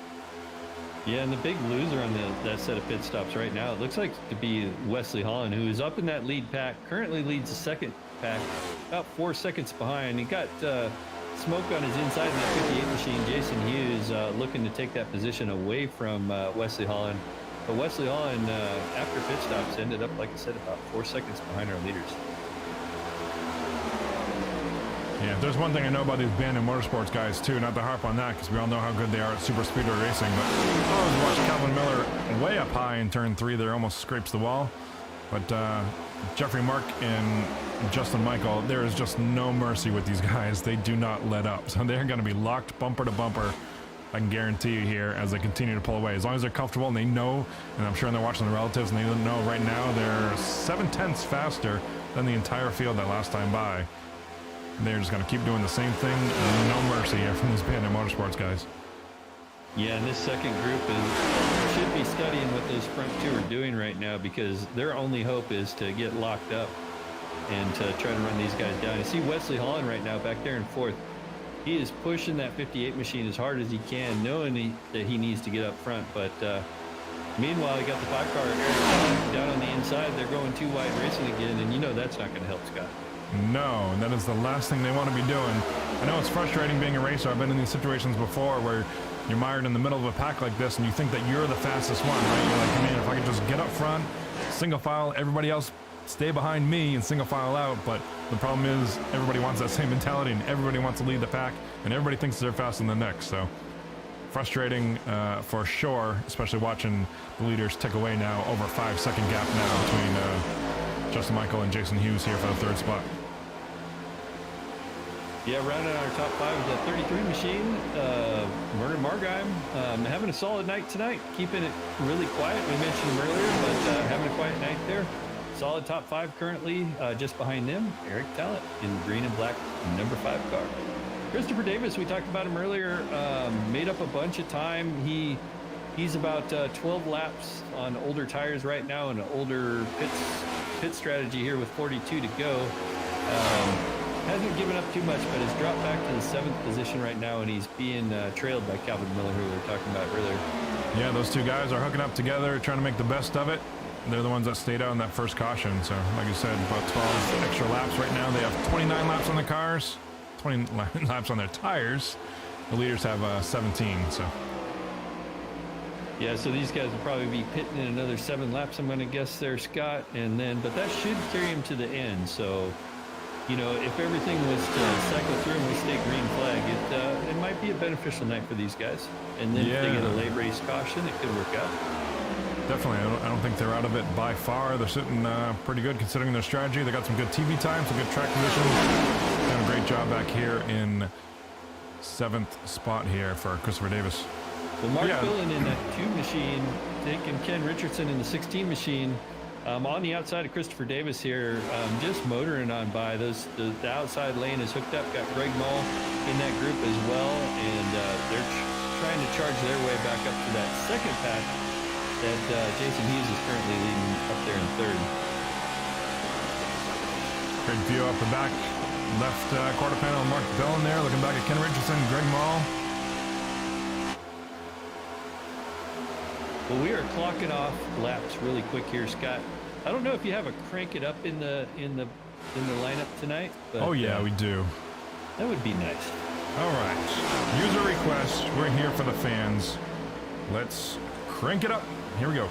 Yeah, and the big loser on that set of pit stops right now, it looks like to be Wesley Holland, who is up in that lead pack, currently leads the second pack, about 4 seconds behind. He got smoke on his inside in that 58 machine. Jason Hughes looking to take that position away from Wesley Holland. But Wesley Holland, after pit stops, ended up, like I said, about 4 seconds behind our leaders. Yeah, there's one thing I know about these Bandit Motorsports guys too, not to harp on that because we all know how good they are at super speedway racing, but I always watch Calvin Miller way up high in turn 3 there, almost scrapes the wall. But Jeffrey Mark and Justin Michael, there is just no mercy with these guys. They do not let up. So they're going to be locked bumper to bumper, I can guarantee you here, as they continue to pull away. As long as they're comfortable and they know, and I'm sure they're watching the relatives, and they know right now they're 7 tenths faster than the entire field that last time by. They're just going to keep doing the same thing. No mercy here from these Bandit Motorsports guys. Yeah, and this second group should be studying what those front two are doing right now, because their only hope is to get locked up and to try to run these guys down. You see Wesley Holland right now back there in 4th. He is pushing that 58 machine as hard as he can, knowing that he needs to get up front. But meanwhile, you got the 5-car down on the inside. They're going too wide racing again, and you know that's not going to help Scott. No, and that is the last thing they want to be doing. I know it's frustrating being a racer. I've been in these situations before where you're mired in the middle of a pack like this and you think that you're the fastest one, right? You're like, man, if I could just get up front, single file, everybody else stay behind me and single file out. But the problem is everybody wants that same mentality and everybody wants to lead the pack and everybody thinks they're faster than the next. So frustrating for sure, especially watching the leaders tick away now, over 5-second gap now between Justin Michael and Jason Hughes here for the 3rd spot. Yeah, rounding our top 5 is the 33 machine. Vernon Margheim having a solid night tonight, keeping it really quiet. We mentioned him earlier, but having a quiet night there. Solid top 5 currently. Just behind them, Eric Talent in green and black, number 5 car. Christopher Davis, we talked about him earlier, made up a bunch of time. He's about 12 laps on older tires right now and an older pit strategy here with 42 to go. Hasn't given up too much, but has dropped back to the 7th position right now, and he's being trailed by Calvin Miller, who we were talking about earlier. Yeah, those two guys are hooking up together, trying to make the best of it. They're the ones that stayed out in that first caution. So, like you said, about 12 extra laps right now. They have 29 laps on the cars, 20 laps on their tires. The leaders have 17, so. Yeah, so these guys will probably be pitting in another 7 laps, I'm going to guess there, Scott. And then, but that should carry him to the end. So, you know, if everything was to cycle through and we stay green flag, it might be a beneficial night for these guys. And then if they get a late race caution, it could work out. Definitely. I don't think they're out of it by far. They're sitting pretty good considering their strategy. They got some good TV time, some good track position. Doing a great job back here in 7th spot here for Christopher Davis. Well, Mark Billen in that 2 machine, taking Ken Richardson in the 16 machine. On the outside of Christopher Davis here, just motoring on by. The outside lane is hooked up, got Greg Mall in that group as well, and they're trying to charge their way back up to that second pack that Jason Hughes is currently leading up there in 3rd. Great view up the back left quarter panel. Mark Billen there, looking back at Ken Richardson, Greg Mall. Well, we are clocking off laps really quick here, Scott. I don't know if you have a crank it up in the lineup tonight. But, oh yeah, we do. That would be nice. All right, user request. We're here for the fans. Let's crank it up. Here we go.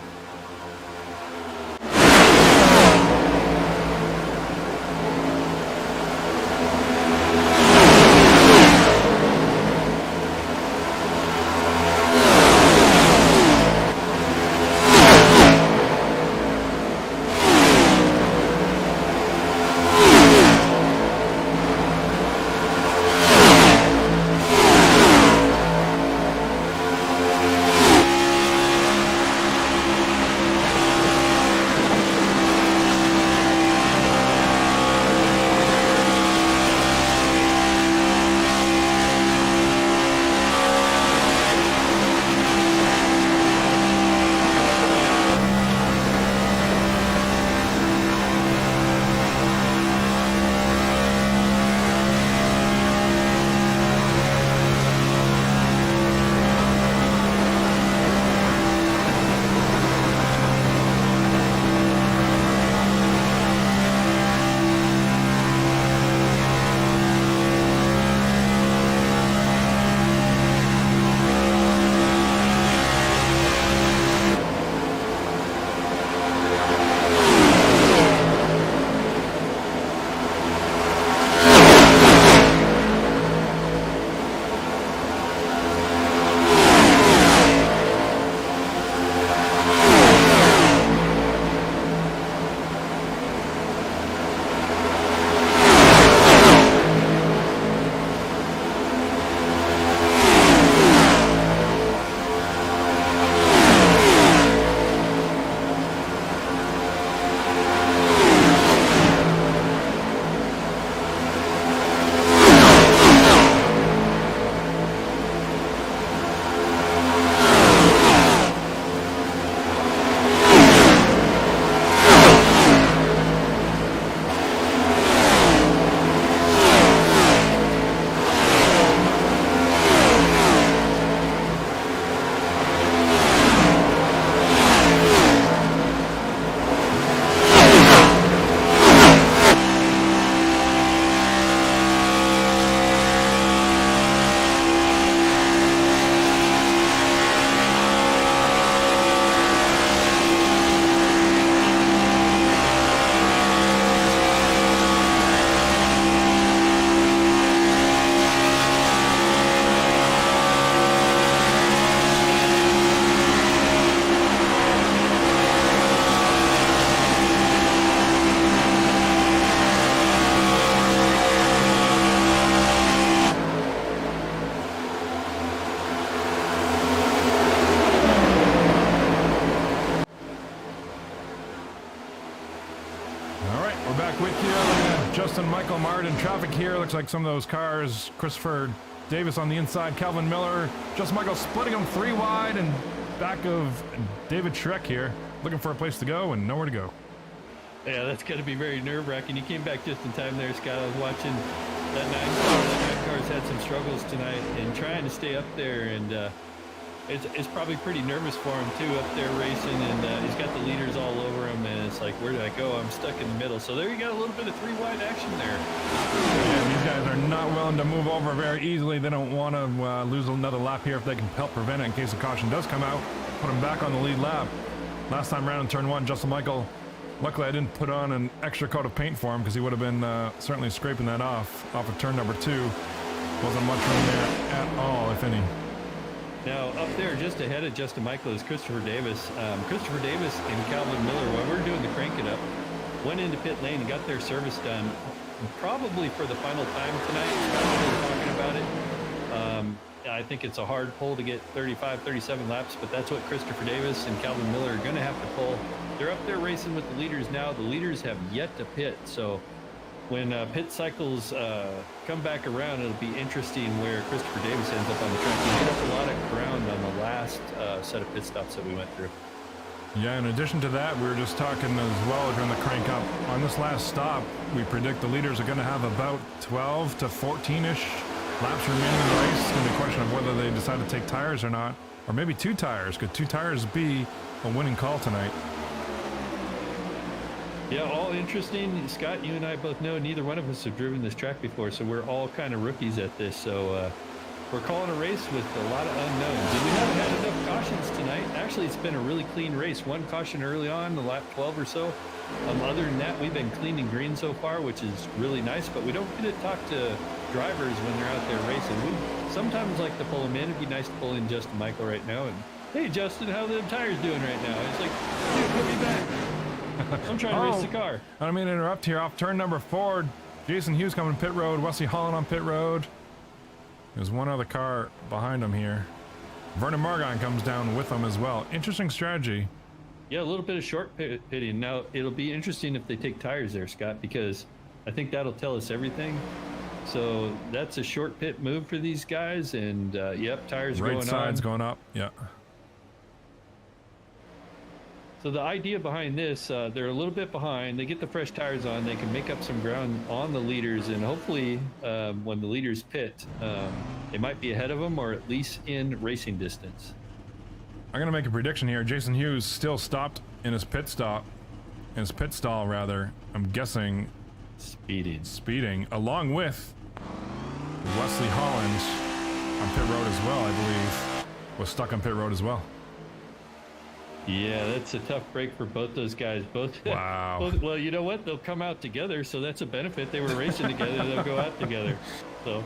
mired in traffic here. Looks like some of those cars. Christopher Davis on the inside, Calvin Miller, Justin Michael splitting them 3 wide and back of David Schreck here, looking for a place to go and nowhere to go. Yeah, that's got to be very nerve-wracking. You came back just in time there, Scott. I was watching that 9 cars had some struggles tonight and trying to stay up there, and it's probably pretty nervous for him too up there racing, and he's got the leaders all over him, and it's like, where do I go? I'm stuck in the middle. So there you got a little bit of 3 wide action there. Yeah, these guys are not willing to move over very easily. They don't want to lose another lap here if they can help prevent it in case a caution does come out. Put them back on the lead lap. Last time around in turn 1, Justin Michael, luckily I didn't put on an extra coat of paint for him because he would have been certainly scraping that off of turn number 2. Wasn't much room there at all, if any. Now, up there just ahead of Justin Michael is Christopher Davis. Christopher Davis and Calvin Miller, while we're doing the crank it up, went into pit lane and got their service done probably for the final time tonight. We're talking about it. I think it's a hard pull to get 35, 37 laps, but that's what Christopher Davis and Calvin Miller are going to have to pull. They're up there racing with the leaders now. The leaders have yet to pit, so when pit cycles come back around, it'll be interesting where Christopher Davis ends up on the track. He made up a lot of ground on the last set of pit stops that we went through. Yeah, in addition to that, we were just talking as well during the crank up. On this last stop, we predict the leaders are going to have about 12 to 14-ish laps remaining in the race. It's going to be a question of whether they decide to take tires or not, or maybe 2 tires. Could 2 tires be a winning call tonight? Yeah, all interesting. Scott, you and I both know neither one of us have driven this track before, so we're all kind of rookies at this. So we're calling a race with a lot of unknowns. And we haven't had enough cautions tonight. Actually, it's been a really clean race. 1 caution early on, the lap 12 or so. Other than that, we've been clean and green so far, which is really nice, but we don't get to talk to drivers when they're out there racing. We sometimes like to pull them in. It'd be nice to pull in Justin Michael right now. And, hey, Justin, how are the tires doing right now? It's like, dude, put me back. I'm trying to race the car. I don't mean to interrupt here. Off turn number 4, Jason Hughes coming to pit road. Wesley Holland on pit road. There's one other car behind him here. Vernon Margon comes down with them as well. Interesting strategy. Yeah, a little bit of short pitting. Now, it'll be interesting if they take tires there, Scott, because I think that'll tell us everything. So that's a short pit move for these guys. And, yep, tires right going on. Right side's going up, yeah. So the idea behind this, they're a little bit behind. They get the fresh tires on. They can make up some ground on the leaders. And hopefully, when the leaders pit, they might be ahead of them or at least in racing distance. I'm going to make a prediction here. Jason Hughes still stopped in his pit stall, rather. I'm guessing speeding, along with Wesley Holland on pit road as well, I believe. Was stuck on pit road as well. Yeah, that's a tough break for both those guys. Wow. Well, you know what? They'll come out together, so that's a benefit. They were racing together. They'll go out together. So.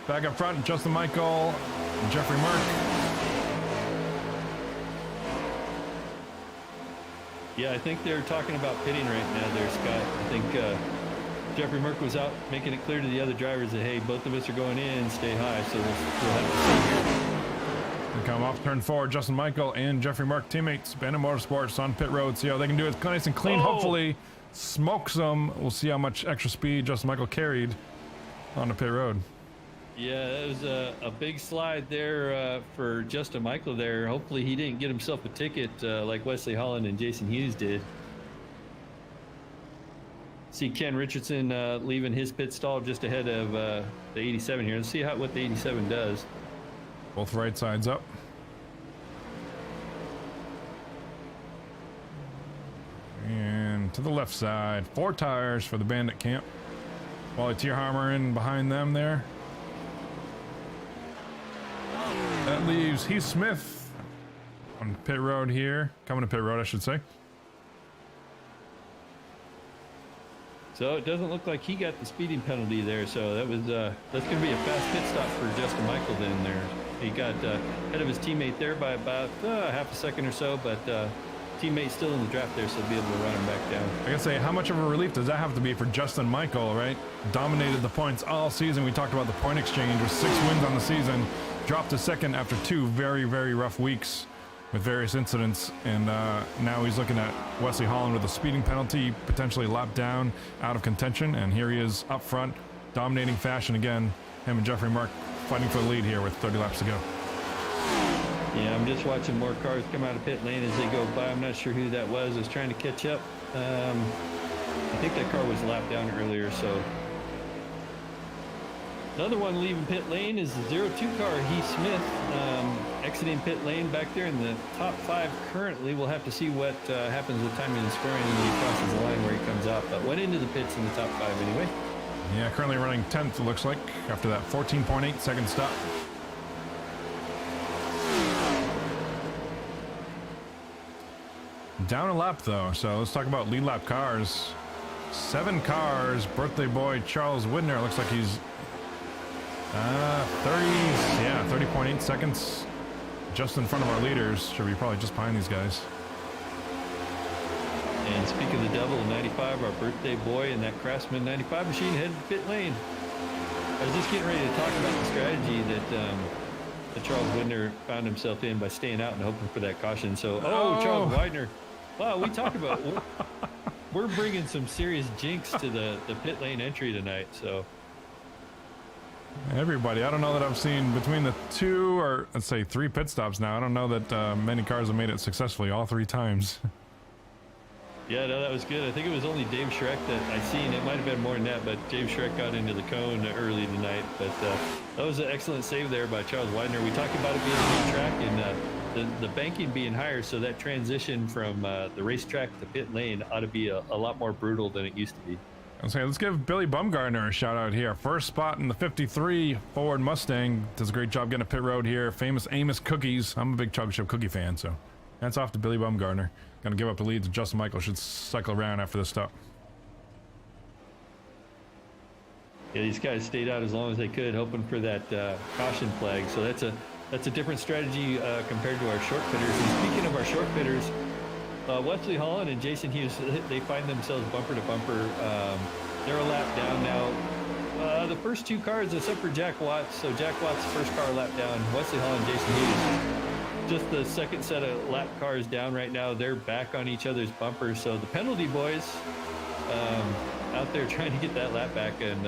Back up front, Justin Michael, Jeffrey Mark. Yeah, I think they're talking about pitting right now there, Scott. I think Jeffrey Merck was out making it clear to the other drivers that, hey, both of us are going in, stay high, so we'll have to see here. And come off turn 4, Justin Michael and Jeffrey Mark teammates, Bandit Motorsports on pit road. See how they can do it nice and clean. Hopefully smokes them. We'll see how much extra speed Justin Michael carried on the pit road. Yeah, that was a big slide there for Justin Michael there. Hopefully he didn't get himself a ticket like Wesley Holland and Jason Hughes did. See Ken Richardson leaving his pit stall just ahead of the 87 here. Let's see what the 87 does. Both right sides up. And to the left side, 4 tires for the Bandit camp. Wally Tierhammer in behind them there. That leaves Heath Smith on pit road here. Coming to pit road, I should say. So it doesn't look like he got the speeding penalty there. So that was that's going to be a fast pit stop for Justin Michael then there. He got ahead of his teammate there by about half a second or so, but teammate's still in the draft there, so he'll be able to run him back down. I gotta say, how much of a relief does that have to be for Justin Michael, right? Dominated the points all season. We talked about the point exchange with 6 wins on the season. Dropped to second after 2 very, very rough weeks. with various incidents, and now he's looking at Wesley Holland with a speeding penalty, potentially lap down, out of contention, and here he is up front, dominating fashion again. Him and Jeffrey Mark fighting for the lead here with 30 laps to go. Yeah, I'm just watching more cars come out of pit lane as they go by. I'm not sure who that was. I was trying to catch up. I think that car was lapped down earlier, so. Another one leaving pit lane is the 02 car, Heath Smith, exiting pit lane back there in the top 5 currently. We'll have to see what happens with timing and scoring when he crosses the line where he comes out, but went into the pits in the top 5 anyway. Yeah, currently running 10th, it looks like, after that 14.8 second stop. Down a lap, though, so let's talk about lead lap cars. 7 cars. Birthday boy Charles Widner looks like he's 30.8 seconds just in front of our leaders. Should be probably just behind these guys. And speaking of the devil, 95, our birthday boy in that Craftsman 95 machine headed to pit lane. I was just getting ready to talk about the strategy that Charles Widner found himself in by staying out and hoping for that caution. So, Charles Widner. Wow, we talked about we're bringing some serious jinx to the pit lane entry tonight. So everybody, I don't know that I've seen between the 2 or let's say 3 pit stops now. I don't know that many cars have made it successfully all 3 times. Yeah, no, that was good. I think it was only Dave Schreck that I seen. It might have been more than that, but Dave Schreck got into the cone early tonight. But that was an excellent save there by Charles Widner. We talked about it being a new track and the banking being higher, so that transition from the racetrack to pit lane ought to be a lot more brutal than it used to be. Okay, let's give Billy Bumgarner a shout out here. First spot in the 53 Ford Mustang. Does a great job getting a pit road here. Famous Amos cookies. I'm a big Chug Chip cookie fan, so hats off to Billy Bumgarner. Gonna give up the lead to Justin Michael. Should cycle around after this stop. Yeah, these guys stayed out as long as they could, hoping for that caution flag. So that's a different strategy compared to our short pitters. And speaking of our short pitters, Wesley Holland and Jason Hughes, they find themselves bumper to bumper. They're a lap down now. The first 2 cars, except for Jack Watts. So Jack Watts' first car lap down. Wesley Holland, Jason Hughes. Just the second set of lap cars down right now. They're back on each other's bumpers. So the penalty boys out there trying to get that lap back, and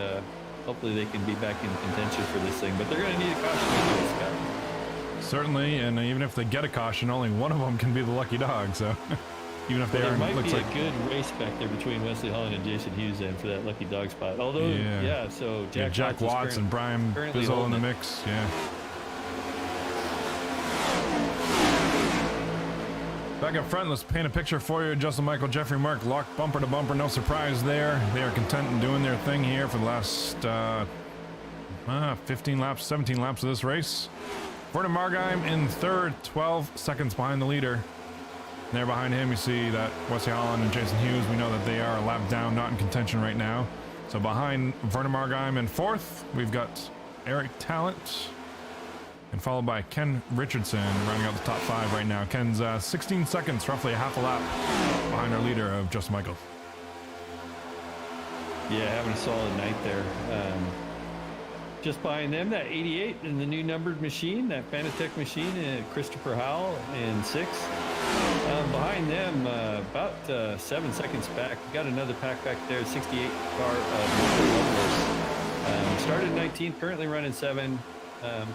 hopefully they can be back in contention for this thing. But they're going to need a caution, Scott. Certainly, and even if they get a caution, only one of them can be the lucky dog. So even if they there aren't, might looks be like a good race back there between Wesley Holland and Jason Hughes then for that lucky dog spot. Although, so Jack Watts and Brian Bizzle in the mix. Yeah. Back up front, let's paint a picture for you. Justin Michael, Jeffrey Mark, locked bumper to bumper, no surprise there. They are content in doing their thing here for the last 15 laps, 17 laps of this race. Vernon Margheim in third, 12 seconds behind the leader. And there behind him, you see that Wesley Holland and Jason Hughes. We know that they are a lap down, not in contention right now. So behind Vernon Margheim in fourth, we've got Eric Talent. And followed by Ken Richardson, rounding out the top 5 right now. Ken's 16 seconds, roughly a half a lap behind our leader of Justin Michael. Yeah, having a solid night there. Just behind them, that 88 in the new numbered machine, that Fanatec machine, Christopher Howell in 6th. Behind them, about 7 seconds back, we got another pack back there, 68 car of started 19th, currently running 7.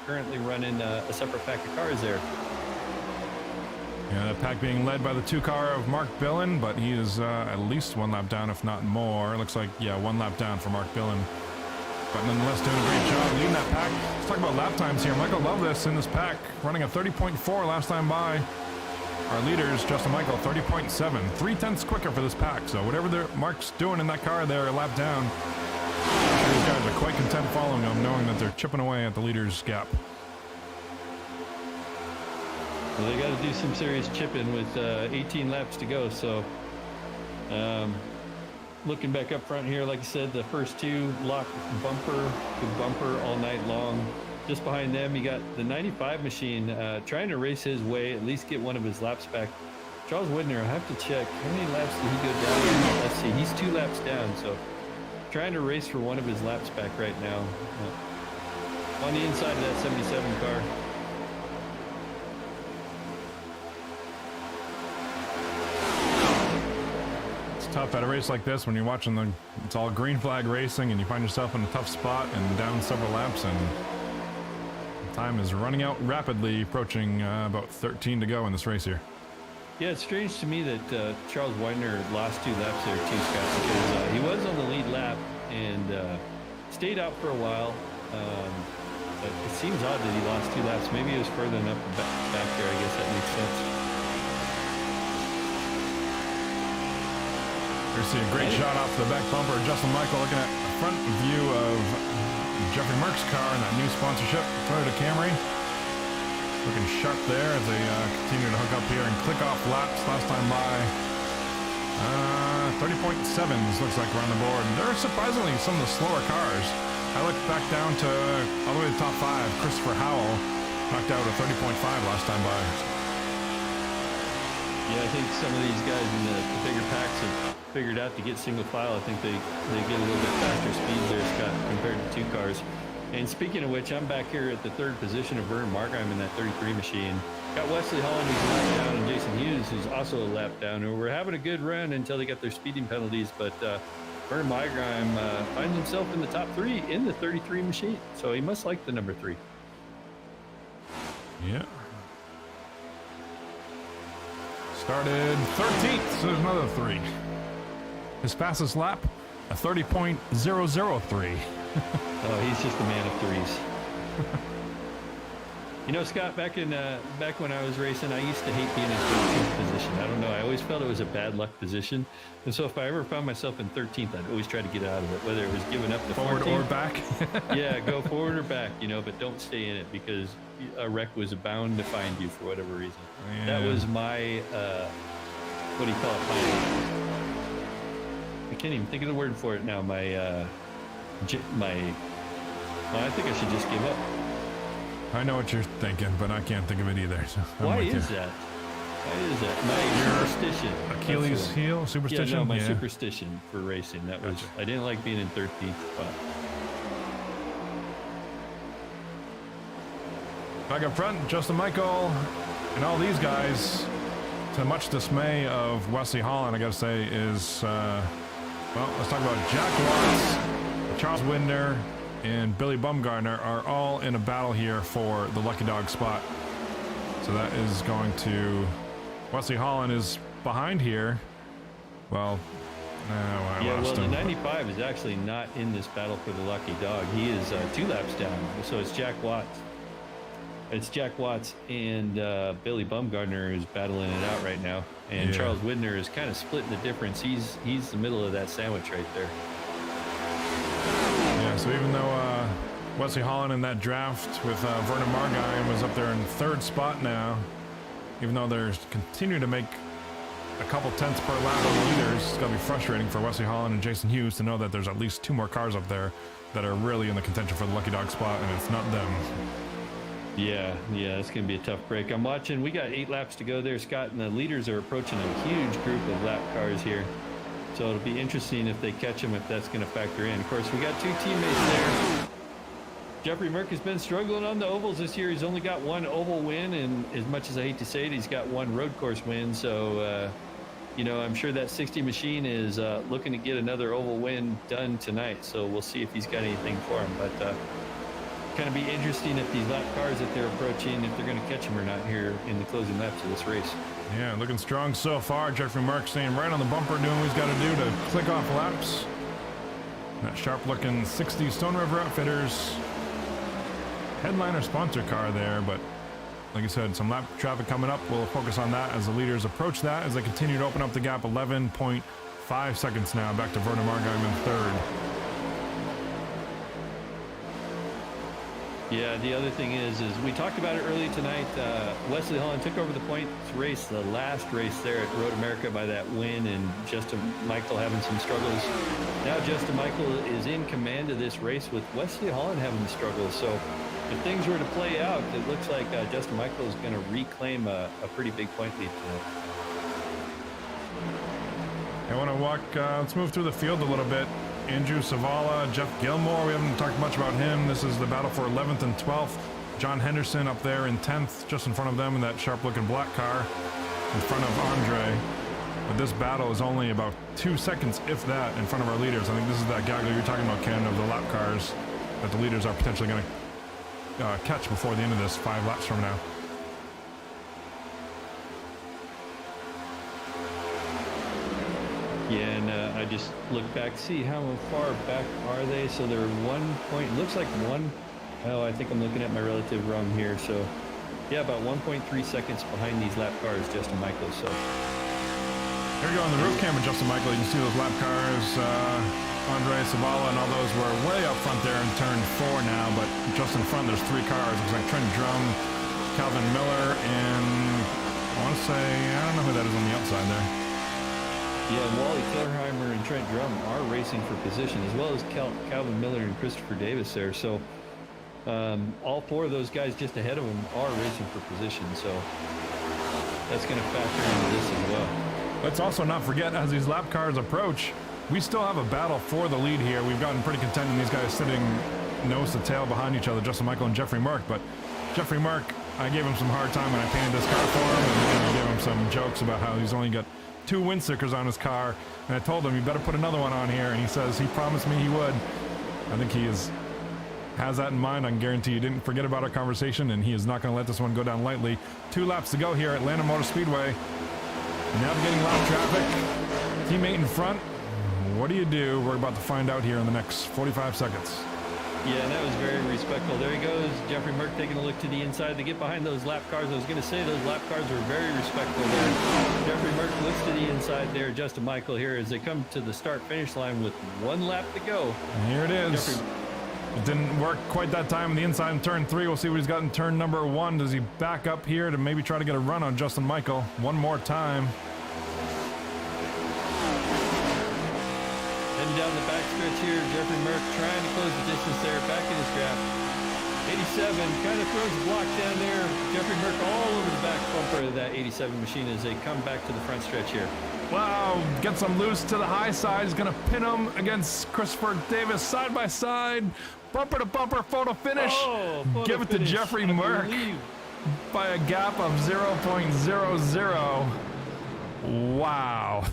Currently running a separate pack of cars there. Yeah, that pack being led by the 2 car of Mark Billen, but he is at least 1 lap down, if not more. Looks like, 1 lap down for Mark Billen. But nonetheless, doing a great job leading that pack. Let's talk about lap times here. Michael Loveless in this pack, running a 30.4 last time by. Our leaders, Justin Michael, 30.7. 0.3 quicker for this pack. So whatever Mark's doing in that car there, a lap down, these guys are quite content following them, knowing that they're chipping away at the leader's gap. Well, they got to do some serious chipping with 18 laps to go. So looking back up front here, like I said, the first 2 locked bumper to bumper all night long. Just behind them, you got the 95 machine trying to race his way, at least get one of his laps back. Charles Widner, I have to check. How many laps did he go down? Let's see. He's 2 laps down, so trying to race for one of his laps back right now. On the inside of that 77 car. tough at a race like this when you're watching it's all green flag racing and you find yourself in a tough spot and down several laps, and time is running out rapidly, approaching about 13 to go in this race here. Yeah, it's strange to me that Charles Widener lost 2 laps there too, Scott, because he was on the lead lap and stayed out for a while. But it seems odd that he lost 2 laps. Maybe he was further enough back there. I guess that makes sense. We're see a great shot off the back bumper. Justin Michael looking at the front view of Jeffrey Merck's car in that new sponsorship, Toyota Camry. Looking sharp there as they continue to hook up here and click off laps. Last time by 30.7s looks like around the board. And they're surprisingly some of the slower cars. I looked back down to all the way to the top 5. Christopher Howell knocked out a 30.5 last time by. Yeah, I think some of these guys in the bigger packs have figured out to get single file. I think they get a little bit faster speeds there, Scott, compared to 2 cars. And speaking of which, I'm back here at the 3rd position of Vernon Margheim in that 33 machine. Got Wesley Holland, who's a lap down, and Jason Hughes, who's also a lap down. And we're having a good run until they get their speeding penalties, but Vernon Margheim finds himself in the top 3 in the 33 machine. So he must like the number 3. Yeah. Started 13th, so there's another 3. His fastest lap, a 30.003. Oh, he's just a man of 3s. You know, Scott, back when I was racing, I used to hate being in 13th position. I don't know. I always felt it was a bad luck position. And so if I ever found myself in 13th, I'd always try to get out of it, whether it was giving up the forward 14th, or back. Yeah, go forward or back, you know, but don't stay in it because a wreck was bound to find you for whatever reason. Yeah. That was my, what do you call it? I can't even think of the word for it now. Well, I think I should just give up. I know what you're thinking, but I can't think of it either. So Why is that? Why is that? My superstition. Achilles heel? Superstition? Yeah, no, my superstition for racing. That was, I didn't like being in 13th spot. Back up front, Justin Michael and all these guys, to much dismay of Wesley Holland, I gotta say, is, well, let's talk about Jack Watts, Charles Winder, and Billy Bumgardner are all in a battle here for the Lucky Dog spot. So that is going to... Wesley Holland is behind here. Well, the 95 is actually not in this battle for the Lucky Dog. He is 2 laps down. So it's Jack Watts. It's Jack Watts and Billy Bumgardner who's battling it out right now. And Charles Widner is kind of splitting the difference. He's the middle of that sandwich right there. Yeah, so even though Wesley Holland in that draft with Vernon Margheim was up there in 3rd spot now, even though they're continuing to make a couple tenths per lap on the leaders, it's going to be frustrating for Wesley Holland and Jason Hughes to know that there's at least 2 more cars up there that are really in the contention for the Lucky Dog spot, and it's not them. Yeah, it's going to be a tough break. I'm watching. We got 8 laps to go there, Scott, and the leaders are approaching a huge group of lap cars here. So it'll be interesting if they catch him, if that's going to factor in. Of course, we got 2 teammates there. Jeffrey Merck has been struggling on the ovals this year. He's only got 1 oval win, and as much as I hate to say it, he's got 1 road course win. So, you know, I'm sure that 60 machine is looking to get another oval win done tonight. So we'll see if he's got anything for him. But kind of be interesting if these lap cars that they're approaching, if they're going to catch him or not here in the closing laps of this race. Yeah, looking strong so far. Jeffrey Merck staying right on the bumper, doing what he's got to do to click off laps. That sharp-looking 60 Stone River Outfitters headliner sponsor car there, but like I said, some lap traffic coming up. We'll focus on that as the leaders approach that, as they continue to open up the gap. 11.5 seconds now, back to Vernon Margheim in 3rd. Yeah, the other thing is we talked about it early tonight. Wesley Holland took over the points race, the last race there at Road America by that win, and Justin Michael having some struggles. Now Justin Michael is in command of this race with Wesley Holland having the struggles. So if things were to play out, it looks like Justin Michael is going to reclaim a pretty big point lead tonight. I want to walk, let's move through the field a little bit. Andrew Savala, Jeff Gilmore, we haven't talked much about him. This is the battle for 11th and 12th. John Henderson up there in 10th, just in front of them in that sharp-looking black car, in front of Andre. but this battle is only about 2 seconds, if that, in front of our leaders. I think this is that gaggle you're talking about, Ken, of the lap cars that the leaders are potentially going to catch before the end of this, 5 laps from now. Yeah, and I just look back, see how far back are they? So they're 1 point, looks like I think I'm looking at my relative wrong here. So yeah, about 1.3 seconds behind these lap cars, Justin Michael. So here we go on the roof camera, Justin Michael. You can see those lap cars. Andre Savala and all those were way up front there in turn 4 now, but just in front there's 3 cars. Looks like Trent Drum, Calvin Miller, and I want to say, I don't know who that is on the outside there. Yeah, Wally Kellerheimer and Trent Drum are racing for position, as well as Calvin Miller and Christopher Davis there. So all 4 of those guys just ahead of them are racing for position. So that's going to factor into this as well. Let's also not forget, as these lap cars approach, we still have a battle for the lead here. We've gotten pretty content in these guys sitting nose to tail behind each other, Justin Michael and Jeffrey Merck. But Jeffrey Merck, I gave him some hard time when I painted this car for him, and I gave him some jokes about how he's only got 2 wind stickers on his car, and I told him, you better put another one on here, and he says he promised me he would. I think he has that in mind. I can guarantee you didn't forget about our conversation, and he is not going to let this one go down lightly. 2 laps to go here at Atlanta Motor Speedway. Navigating lap traffic. Teammate in front. What do? We're about to find out here in the next 45 seconds. Yeah, and that was very respectful. There he goes. Jeffrey Merck taking a look to the inside to get behind those lap cars. I was going to say those lap cars were very respectful there. Jeffrey Merck looks to the inside there. Justin Michael here as they come to the start-finish line with 1 lap to go. And here it is. It didn't work quite that time on the inside in turn 3. We'll see what he's got in turn number 1. Does he back up here to maybe try to get a run on Justin Michael one more time? Down the back stretch here, Jeffrey Merck trying to close the distance there, back in his grab. 87 kind of throws the block down there. Jeffrey Merck all over the back bumper of that 87 machine as they come back to the front stretch here. Wow, gets them loose to the high side. He's going to pin him against Christopher Davis side by side. Bumper to bumper photo finish. Give it to Jeffrey Merck by a gap of 0.00. Wow.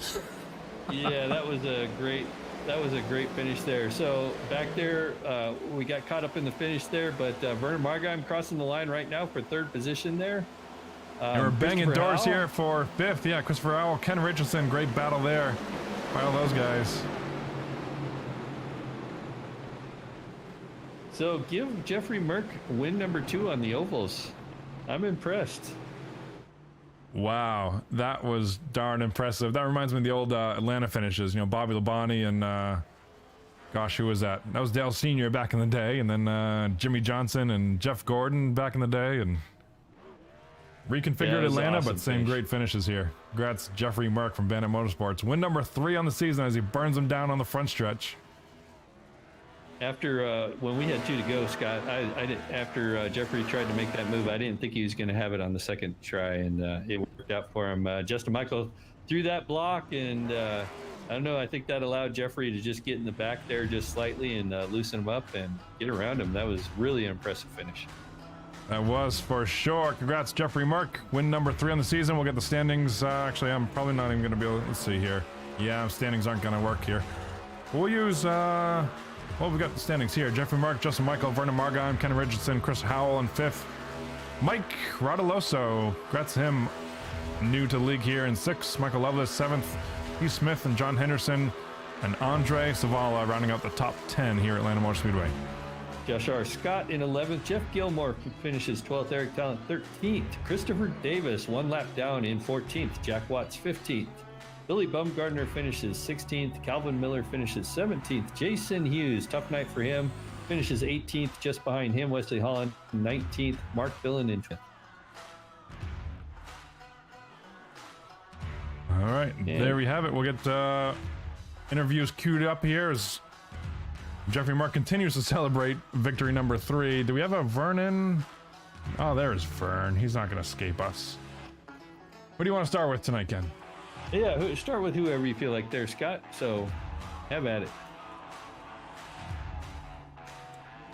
Yeah, that was a great finish there. So back there, we got caught up in the finish there, but Vernon Margheim crossing the line right now for 3rd position there. We're banging doors here for 5th. Yeah, Christopher Howell, Ken Richardson, great battle there by all those guys. So give Jeffrey Merck win number 2 on the ovals. I'm impressed. Wow, that was darn impressive. That reminds me of the old Atlanta finishes. You know, Bobby Labonte and gosh, who was that? That was Dale Sr. back in the day, and then Jimmy Johnson and Jeff Gordon back in the day, and reconfigured Atlanta, awesome, but same great finishes here. Congrats, Jeffrey Merck from Bandit Motorsports. Win number 3 on the season as he burns them down on the front stretch. After when we had 2 to go, Scott, after Jeffrey tried to make that move, I didn't think he was going to have it on the second try, and it worked out for him. Justin Michael threw that block, and I don't know, I think that allowed Jeffrey to just get in the back there just slightly and loosen him up and get around him. That was really an impressive finish. That was for sure. Congrats, Jeffrey Merck. Win number 3 on the season. We'll get the standings. Actually, I'm probably not even going to be able to, let's see here. Yeah, standings aren't going to work here. We'll use... well, we've got the standings here. Jeffrey Merck, Justin Michael, Vernon Margheim, Ken Richardson, Chris Howell in 5th. Mike Radaloso, congrats to him, new to the league here in 6th. Michael Lovelace, 7th. Heath Smith and John Henderson and Andre Savala rounding out the top 10 here at Atlanta Motor Speedway. Josh R. Scott in 11th. Jeff Gilmore finishes 12th. Eric Talent 13th. Christopher Davis 1 lap down in 14th. Jack Watts 15th. Billy Bumgardner finishes 16th. Calvin Miller finishes 17th. Jason Hughes, tough night for him, finishes 18th. Just behind him, Wesley Holland, 19th. Mark Billen in 20th. All right, and there we have it. We'll get interviews queued up here as Jeffrey Merck continues to celebrate victory number 3. Do we have a Vernon? Oh, there's Vern. He's not going to escape us. What do you want to start with tonight, Ken? Yeah, start with whoever you feel like there, Scott. So, have at it.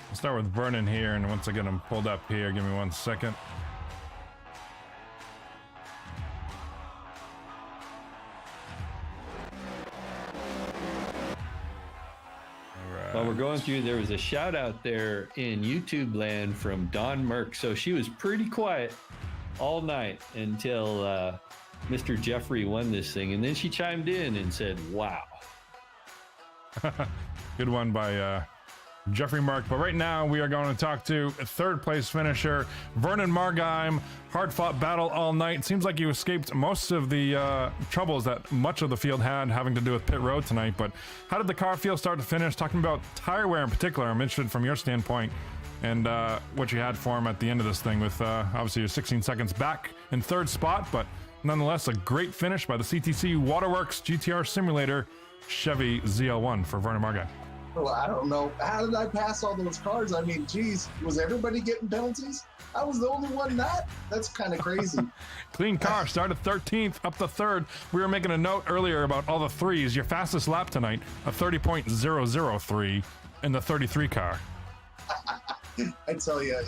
I'll start with Vernon here, and once I get him pulled up here, give me 1 second. While we're going through, there was a shout out there in YouTube land from Dawn Merck. So she was pretty quiet all night until Mr. Jeffrey won this thing. And then she chimed in and said, wow. Good one by Jeffrey Mark. But right now we are going to talk to third place finisher Vernon Margheim. Hard fought battle all night. Seems like you escaped most of the troubles that much of the field had having to do with pit road tonight. But how did the car feel start to finish? Talking about tire wear in particular, I'm interested from your standpoint and what you had for him at the end of this thing with obviously you're 16 seconds back in third spot, but nonetheless a great finish by the CTC Waterworks GTR Simulator Chevy ZL1 for Vernon Margheim. Well, I don't know. How did I pass all those cars? I mean, geez, was everybody getting penalties? I was the only one not? That's kind of crazy. Clean car, started 13th, up to third. We were making a note earlier about all the threes. Your fastest lap tonight, a 30.003 in the 33 car. I tell you,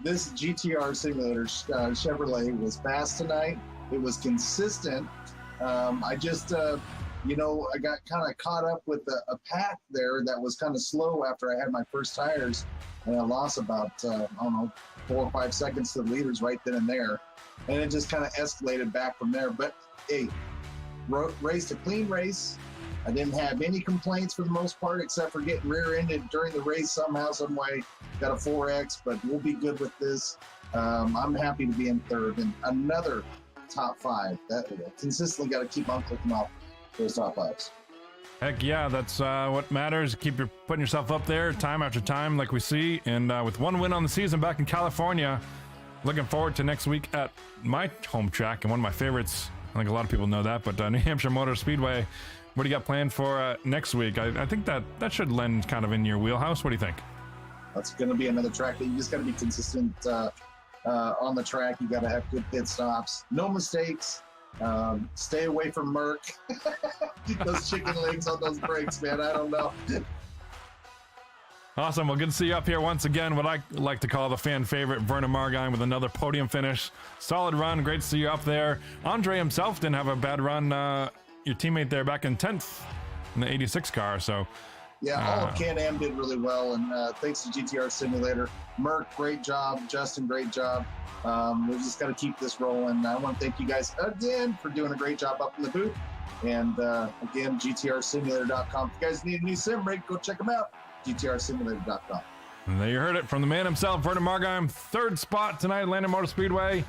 this GTR Simulator Chevrolet was fast tonight. It was consistent. I just... I got kind of caught up with a pack there that was kind of slow after I had my first tires, and I lost about, 4 or 5 seconds to the leaders right then and there. And it just kind of escalated back from there. But, hey, raced a clean race. I didn't have any complaints for the most part, except for getting rear-ended during the race somehow, some way. Got a 4X, but we'll be good with this. I'm happy to be in third. And another top 5. That consistently got to keep on clicking off those top 5s. Heck yeah, that's what matters. Keep putting yourself up there time after time like we see. And with one win on the season back in California, looking forward to next week at my home track and one of my favorites. I think a lot of people know that, but New Hampshire Motor Speedway. What do you got planned for next week? I think that should lend kind of in your wheelhouse. What do you think? That's going to be another track that you just got to be consistent on the track. You got to have good pit stops, no mistakes. Stay away from Merck. Those chicken legs on those brakes, man. I don't know. Awesome. Well, good to see you up here once again. What I like to call the fan favorite, Vernon Margheim, with another podium finish. Solid run. Great to see you up there. Andre himself didn't have a bad run. Your teammate there back in 10th in the 86 car. So yeah, all of Can-Am did really well, and thanks to GTR Simulator. Merck, great job. Justin, great job. We've just got to keep this rolling. I want to thank you guys again for doing a great job up in the booth. And again, GTRsimulator.com. If you guys need a new sim rig, go check them out. GTRsimulator.com. And there you heard it from the man himself, Vernon Margheim. Third spot tonight at Landon Motor Speedway.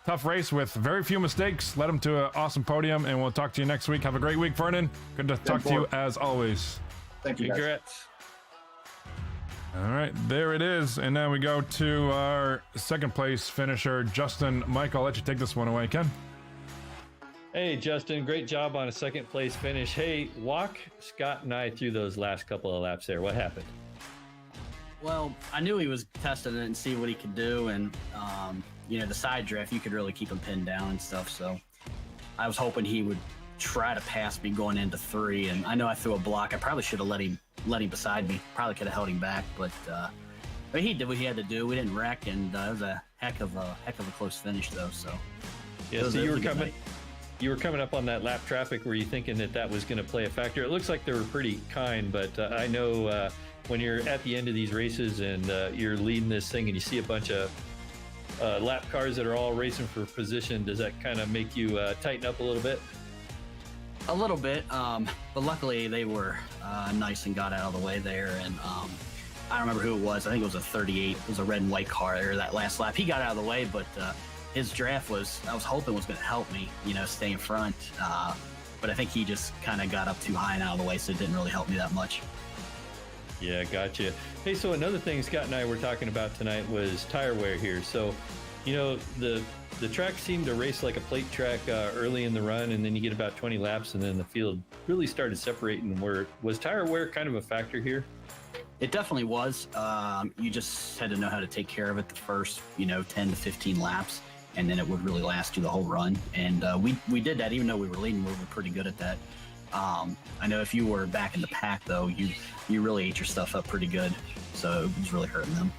Tough race with very few mistakes. Led him to an awesome podium, and we'll talk to you next week. Have a great week, Vernon. Good to talk to you as always. Thank you, guys. Congrats. All right, there it is. And now we go to our second place finisher, Justin. Mike, I'll let you take this one away, Ken. Hey, Justin, great job on a second place finish. Hey, walk Scott and I through those last couple of laps there. What happened? Well, I knew he was testing it and see what he could do. And, the side drift, you could really keep him pinned down and stuff. So I was hoping he would try to pass me going into 3. And I know I threw a block. I probably should have let him beside me. Probably could have held him back, but he did what he had to do. We didn't wreck, and it was a heck of a close finish, though. So yeah, so you were coming up on that lap traffic. Were you thinking that was going to play a factor? It looks like they were pretty kind, but I know when you're at the end of these races and you're leading this thing and you see a bunch of lap cars that are all racing for position, does that kind of make you tighten up a little bit? A little bit, but luckily they were nice and got out of the way there. And I don't remember who it was. I think it was a 38. It was a red and white car there that last lap. He got out of the way, but his draft I was hoping was going to help me, stay in front. But I think he just kind of got up too high and out of the way, so it didn't really help me that much. Yeah, gotcha. Hey, so another thing Scott and I were talking about tonight was tire wear here. So, the track seemed to race like a plate track early in the run, and then you get about 20 laps, and then the field really started separating. Was tire wear kind of a factor here? It definitely was. You just had to know how to take care of it the first, 10 to 15 laps, and then it would really last you the whole run. And we did that, even though we were leading. We were pretty good at that. I know if you were back in the pack, though, you really ate your stuff up pretty good, so it was really hurting them.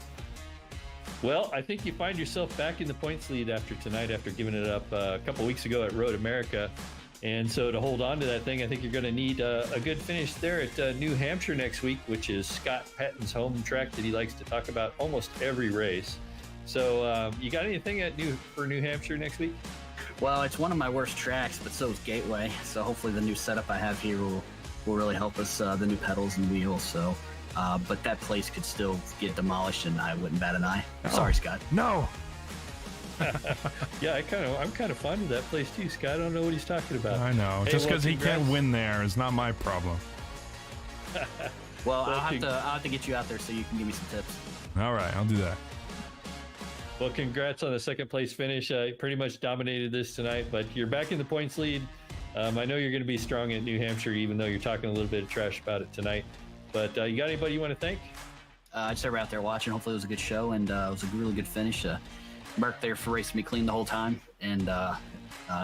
Well, I think you find yourself back in the points lead after tonight, after giving it up a couple weeks ago at Road America. And so to hold on to that thing, I think you're going to need a good finish there at New Hampshire next week, which is Scott Patton's home track that he likes to talk about almost every race. So you got anything for New Hampshire next week? Well, it's one of my worst tracks, but so is Gateway. So hopefully the new setup I have here will really help us, the new pedals and wheels. So, but that place could still get demolished, and I wouldn't bat an eye. Sorry, Scott. No. Yeah, I'm kind of fond of that place too, Scott. I don't know what he's talking about. I know. Hey, Just because he congrats. can't win there is not my problem. Well, I'll have to get you out there so you can give me some tips. All right, I'll do that. Well, congrats on the second place finish. Pretty much dominated this tonight, but you're back in the points lead. I know you're going to be strong in New Hampshire, even though you're talking a little bit of trash about it tonight. But you got anybody you want to thank? Just everybody out there watching. Hopefully it was a good show, and it was a really good finish. Merck there for racing me clean the whole time, and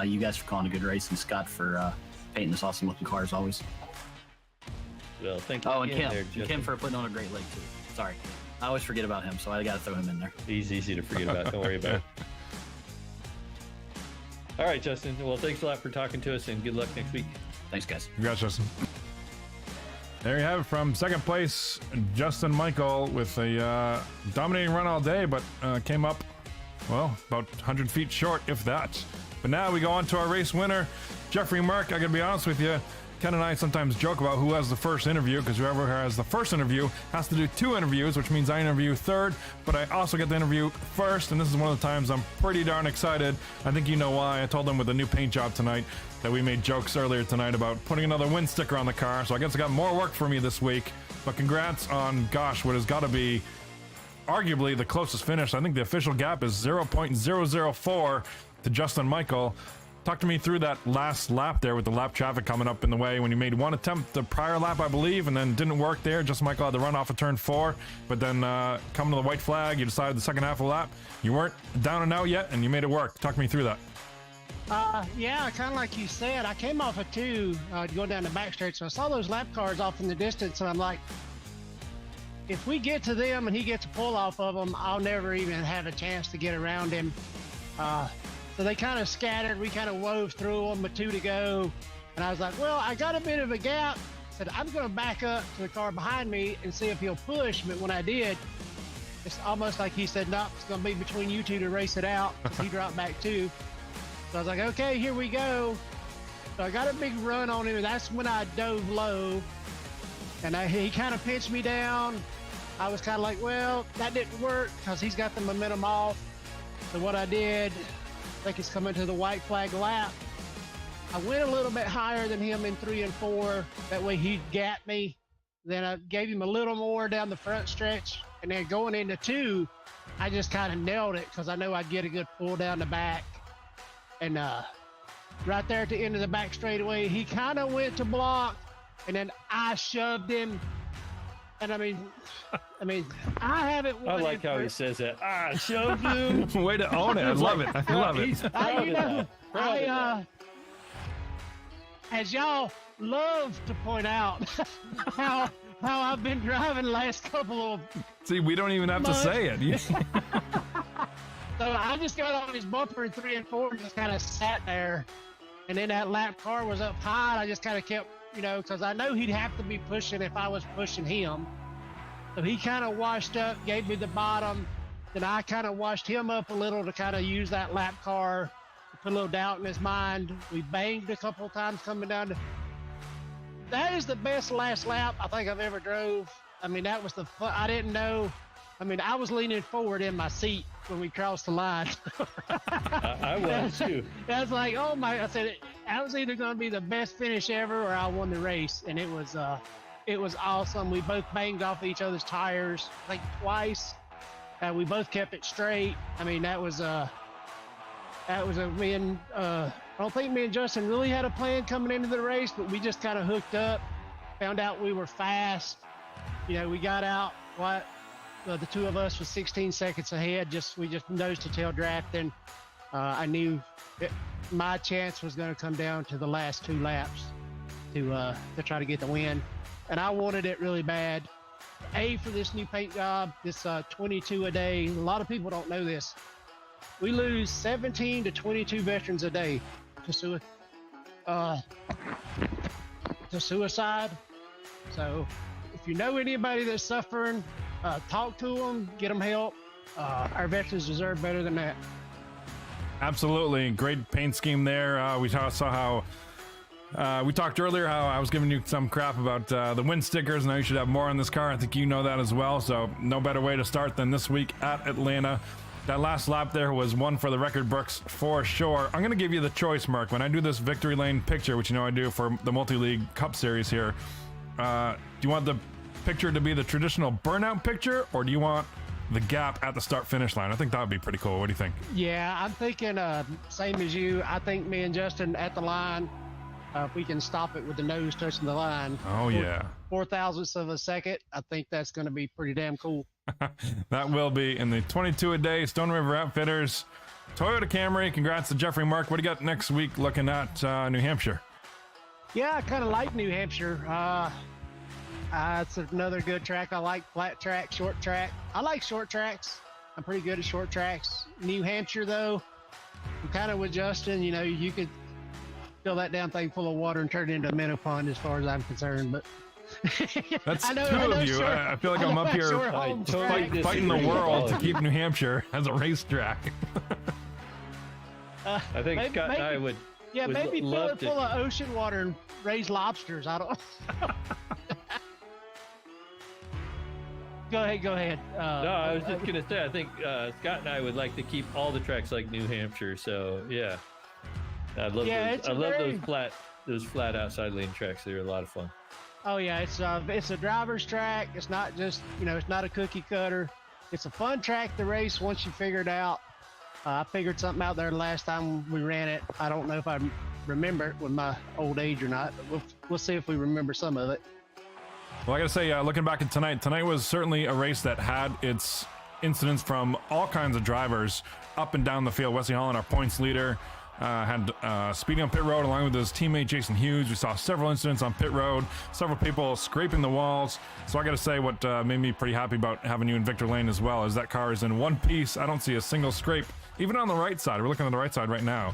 you guys for calling a good race, and Scott for painting this awesome looking car as always. Well, thank you. Oh, and again Kim. there, And Justin. Kim for putting on a great leg too. Sorry. I always forget about him, so I got to throw him in there. He's easy to forget about. Don't worry about it. All right, Justin. Well, thanks a lot for talking to us, and good luck next week. Thanks, guys. Congrats, Justin. There you have it from second place, Justin Michael with a dominating run all day, but came up, well, about 100 feet short, if that. But now we go on to our race winner, Jeffrey Merck. I gotta be honest with you, Ken and I sometimes joke about who has the first interview, because whoever has the first interview has to do 2 interviews, which means I interview third, but I also get the interview first, and this is one of the times I'm pretty darn excited. I think you know why. I told them with the new paint job tonight that we made jokes earlier tonight about putting another wind sticker on the car, so I guess I got more work for me this week. But congrats on, gosh, what has got to be arguably the closest finish. I think the official gap is 0.004 to Justin Michael. Talk to me through that last lap there with the lap traffic coming up in the way when you made one attempt the prior lap, I believe, and then didn't work there. Justin Michael had to run off of turn 4, but then coming to the white flag, you decided the second half of the lap, you weren't down and out yet, and you made it work. Talk me through that. Yeah, kind of like you said, I came off of 2 going down the backstretch, so I saw those lap cars off in the distance, and I'm like, if we get to them and he gets a pull off of them, I'll never even have a chance to get around him. So they kind of scattered. We kind of wove through them with 2 to go. And I was like, well, I got a bit of a gap. Said, I'm going to back up to the car behind me and see if he'll push. But when I did, it's almost like he said, nope, it's going to be between you 2 to race it out. So he dropped back 2. So I was like, okay, here we go. So I got a big run on him. And that's when I dove low. And he kind of pinched me down. I was kind of like, well, that didn't work because he's got the momentum off. So what I did, I think it's coming to the white flag lap. I went a little bit higher than him in 3 and 4. That way he'd gap me. Then I gave him a little more down the front stretch. And then going into 2, I just kind of nailed it because I know I'd get a good pull down the back. And right there at the end of the back straightaway, he kind of went to block. And then I shoved him. And I mean, I haven't won. I like how he says that. Shoved him. Way to own it. I love it. I love it. He's proud of that. Proud of that. As y'all love to point out, how I've been driving the last couple of See, we don't even have to say it. So I just got on his bumper in 3 and 4 and just kind of sat there. And then that lap car was up high. And I just kind of kept, because I know he'd have to be pushing if I was pushing him. So he kind of washed up, gave me the bottom. Then I kind of washed him up a little to kind of use that lap car to put a little doubt in his mind. We banged a couple of times coming down. That is the best last lap I think I've ever drove. I mean, that was the fun. I didn't know. I mean, I was leaning forward in my seat when we crossed the line. I was too. That's like, oh my! I said I was either going to be the best finish ever or I won the race, and it was awesome. We both banged off each other's tires, I think twice. We both kept it straight. I mean, that was a win. I don't think me and Justin really had a plan coming into the race, but we just kind of hooked up, found out we were fast. We got out. The 2 of us was 16 seconds ahead. We just nose to tail drafting. I knew my chance was going to come down to the last 2 laps to try to get the win, and I wanted it really bad. For this new paint job, this 22 a day. A lot of people don't know this. We lose 17 to 22 veterans a day. to suicide. So if you know anybody that's suffering, talk to them, get them help. Our veterans deserve better than that. Absolutely. Great paint scheme there. We saw how we talked earlier how I was giving you some crap about the wind stickers. Now you should have more on this car. I think you know that as well. So no better way to start than this week at Atlanta. That last lap there was one for the record books for sure. I'm going to give you the choice, Mark. When I do this victory lane picture, which you know I do for the multi-league cup series here, do you want the picture to be the traditional burnout picture, or do you want the gap at the start-finish line? I think that would be pretty cool. What do you think? Yeah, I'm thinking same as you. I think me and Justin at the line, if we can stop it with the nose touching the line. Oh, yeah. 4,000ths of a second. I think that's going to be pretty damn cool. That will be in the 22 a day Stone River Outfitters Toyota Camry. Congrats to Jeffrey Mark. What do you got next week looking at New Hampshire? Yeah, I kind of like New Hampshire. It's another good track. I like flat track, short track. I like short tracks. I'm pretty good at short tracks. New Hampshire, though, I'm kind of with Justin. You know, you could fill that damn thing full of water and turn it into a minnow pond as far as I'm concerned. But that's two of you. I feel like I'm up here fighting the world to keep New Hampshire as a racetrack. I think maybe, Scott and I would. Yeah, would maybe fill love it full of ocean water and raise lobsters. I don't. Go ahead. No, I was just gonna say. I think Scott and I would like to keep all the tracks like New Hampshire. So yeah, I love those flat outside lane tracks. They're a lot of fun. Oh yeah, it's a driver's track. It's not just, it's not a cookie cutter. It's a fun track to race once you figure it out. I figured something out there the last time we ran it. I don't know if I remember it with my old age or not, but we'll see if we remember some of it. Well, I gotta say, looking back at tonight was certainly a race that had its incidents from all kinds of drivers up and down the field. Wesley Holland, our points leader, had speeding on pit road along with his teammate Jason Hughes. We saw several incidents on pit road, several people scraping the walls. So I gotta say, what made me pretty happy about having you in Victor Lane as well is that car is in one piece. I don't see a single scrape, even on the right side. We're looking on the right side right now,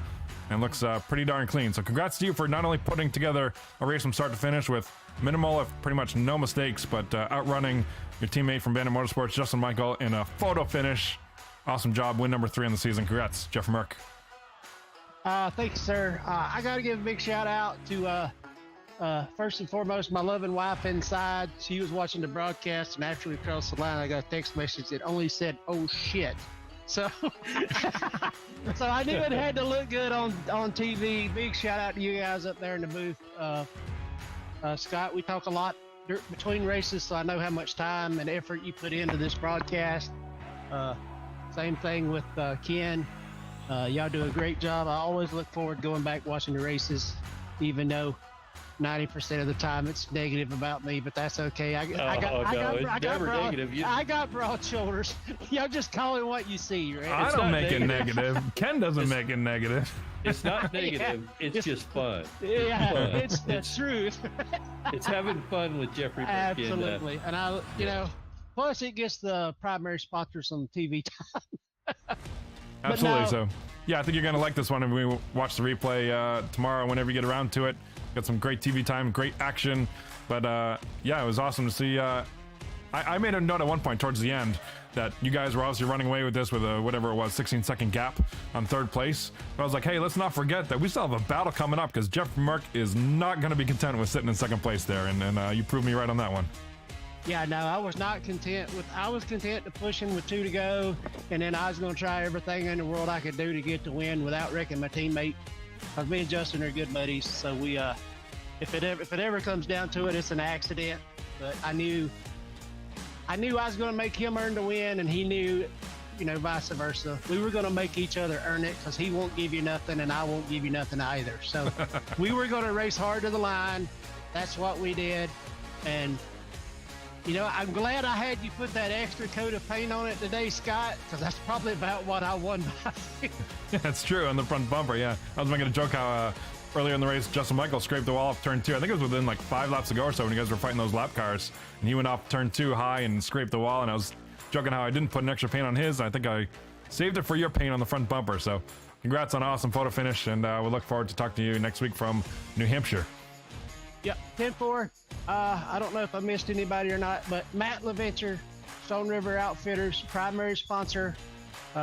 and looks pretty darn clean. So congrats to you for not only putting together a race from start to finish with minimal, if pretty much no mistakes, but outrunning your teammate from Bandit Motorsports, Justin Michael, in a photo finish. Awesome job. Win number 3 on the season. Congrats, Jeff Merck. Thanks, sir. I got to give a big shout out to, first and foremost, my loving wife inside. She was watching the broadcast, and after we crossed the line, I got a text message that only said, "Oh, shit." So, so I knew it had to look good on TV. Big shout out to you guys up there in the booth. Scott, we talk a lot between races, so I know how much time and effort you put into this broadcast. Same thing with Ken. Y'all do a great job. I always look forward to going back watching the races, even though 90% of the time it's negative about me, but that's okay. I got broad shoulders. Y'all just call it what you see, right? I don't make it negative. Ken doesn't make it negative. It's not negative. Yeah, it's just fun. Yeah, fun. it's the truth. It's having fun with Jeffrey. Absolutely, and plus it gets the primary sponsor some TV time. Absolutely. So, yeah, I think you're going to like this one. And we watch the replay tomorrow whenever you get around to it. Got some great TV time, great action. But, yeah, it was awesome to see. I made a note at one point towards the end that you guys were obviously running away with this with a, whatever it was, 16-second gap on third place. But I was like, hey, let's not forget that we still have a battle coming up because Jeff Merck is not going to be content with sitting in second place there. And you proved me right on that one. Yeah, no, I was not content with. I was content to push him with 2 to go, and then I was going to try everything in the world I could do to get the win without wrecking my teammate. Because me and Justin are good buddies, so we, if it ever comes down to it, it's an accident. But I knew I was going to make him earn the win, and he knew, vice versa. We were going to make each other earn it because he won't give you nothing, and I won't give you nothing either. So we were going to race hard to the line. That's what we did, and. I'm glad I had you put that extra coat of paint on it today, Scott, because that's probably about what I won by. Yeah, that's true, on the front bumper, yeah. I was making a joke how earlier in the race, Justin Michael scraped the wall off turn 2. I think it was within like 5 laps ago or so when you guys were fighting those lap cars. And he went off turn 2 high and scraped the wall, and I was joking how I didn't put an extra paint on his. I think I saved it for your paint on the front bumper, so congrats on an awesome photo finish, and we'll look forward to talking to you next week from New Hampshire. Yep, 10-4. I don't know if I missed anybody or not, but Matt LaVenture, Stone River Outfitters, primary sponsor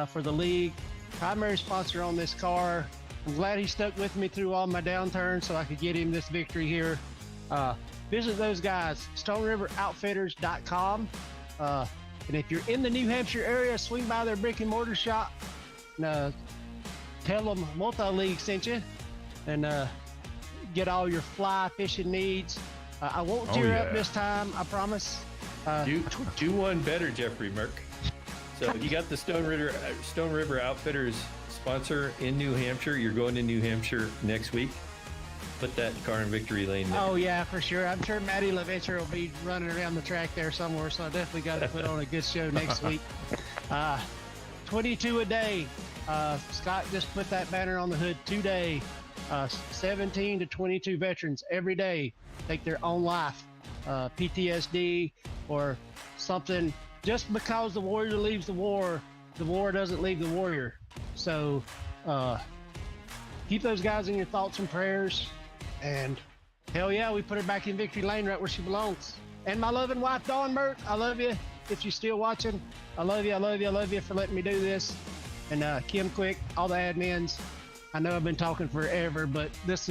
for the league, primary sponsor on this car. I'm glad he stuck with me through all my downturns so I could get him this victory here. Visit those guys, StoneRiverOutfitters.com. And if you're in the New Hampshire area, swing by their brick and mortar shop and tell them Multi-League sent you, and get all your fly fishing needs. I won't tear up this time, I promise. Do one better, Jeffrey Merck. So you got the Stone River Outfitters sponsor in New Hampshire. You're going to New Hampshire next week. Put that car in victory lane there. Oh yeah, for sure. I'm sure Matty LaVenture will be running around the track there somewhere, so I definitely got to put on a good show next week. 22 a day. Scott just put that banner on the hood today. 17 to 22 veterans every day take their own life, PTSD or something. Just because the warrior leaves the war doesn't leave the warrior. So keep those guys in your thoughts and prayers. And hell yeah, we put her back in victory lane right where she belongs. And my loving wife, Dawn Mert, I love you. If you're still watching, I love you, I love you, I love you for letting me do this. And Kim Quick, all the admins. I know I've been talking forever, but this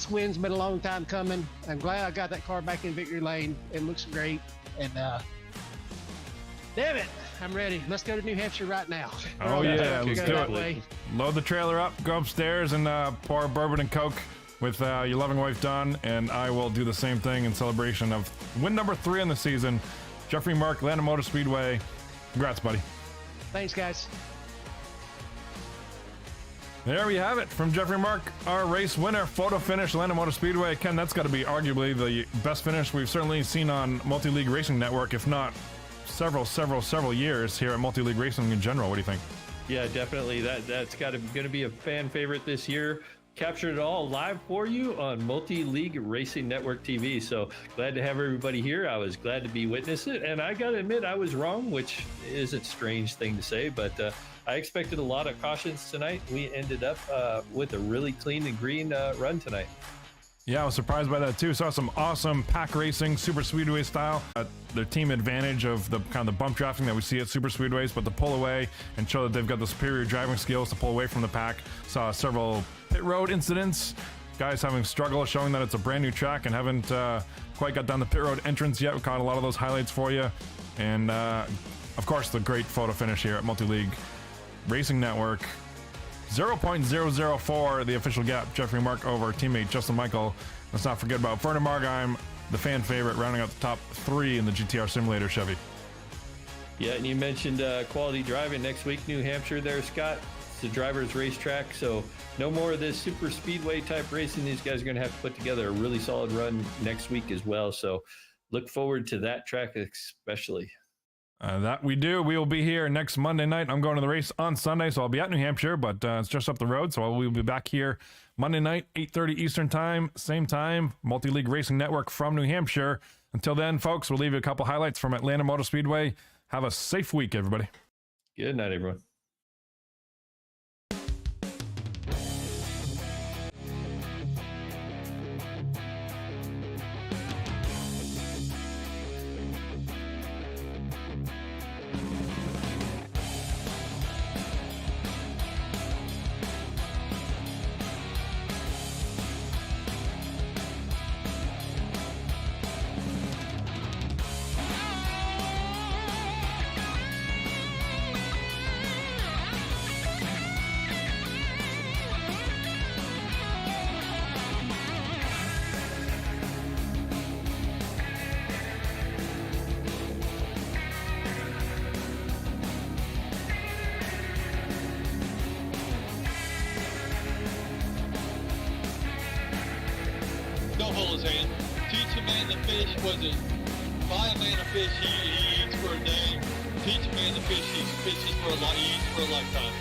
win's been a long time coming. I'm glad I got that car back in victory lane. It looks great. And damn it, I'm ready. Let's go to New Hampshire right now. Oh yeah, let's do it. Way. Load the trailer up, go upstairs, and pour bourbon and Coke with your loving wife, Dawn, and I will do the same thing in celebration of win number 3 in the season. Jeffrey Mark, Atlanta Motor Speedway. Congrats, buddy. Thanks, guys. There we have it from Jeffrey Mark, our race winner, photo finish, Atlanta Motor Speedway. Ken, that's got to be arguably the best finish we've certainly seen on Multi-League Racing Network, if not several years here at Multi-League Racing in general. What do you think? Yeah, definitely. That's going to be a fan favorite this year. Captured it all live for you on Multi-League Racing Network TV. So glad to have everybody here. I was glad to be witness it, and I got to admit I was wrong, which is a strange thing to say, but I expected a lot of cautions tonight. We ended up with a really clean and green run tonight. Yeah, I was surprised by that too. Saw some awesome pack racing, super speedway style. Their team advantage of the kind of the bump drafting that we see at super speedways, but to pull away and show that they've got the superior driving skills to pull away from the pack. Saw several pit road incidents, guys having struggle, showing that it's a brand new track and haven't quite got down the pit road entrance yet. We caught a lot of those highlights for you, and of course the great photo finish here at Multi-League Racing Network. 0.004 the official gap. Jeffrey Mark over teammate Justin Michael. Let's not forget about Vernon Margheim, the fan favorite, rounding out the top 3 in the GTR Simulator Chevy. Yeah, and you mentioned quality driving next week, New Hampshire there, Scott. It's the driver's racetrack, so no more of this super speedway type racing. These guys are going to have to put together a really solid run next week as well, so look forward to that track especially. That we do. We will be here next Monday night. I'm going to the race on Sunday, so I'll be at New Hampshire, but it's just up the road, so we'll be back here Monday night, 8:30 Eastern time, same time, Multi-League Racing Network from New Hampshire. Until then, folks, we'll leave you a couple highlights from Atlanta Motor Speedway. Have a safe week, everybody. Good night, everyone. Don't hold his hand. Teach a man to fish. Was it buy a man a fish he eats for a day? Teach a man to fish he fishes for a he eats for a lifetime.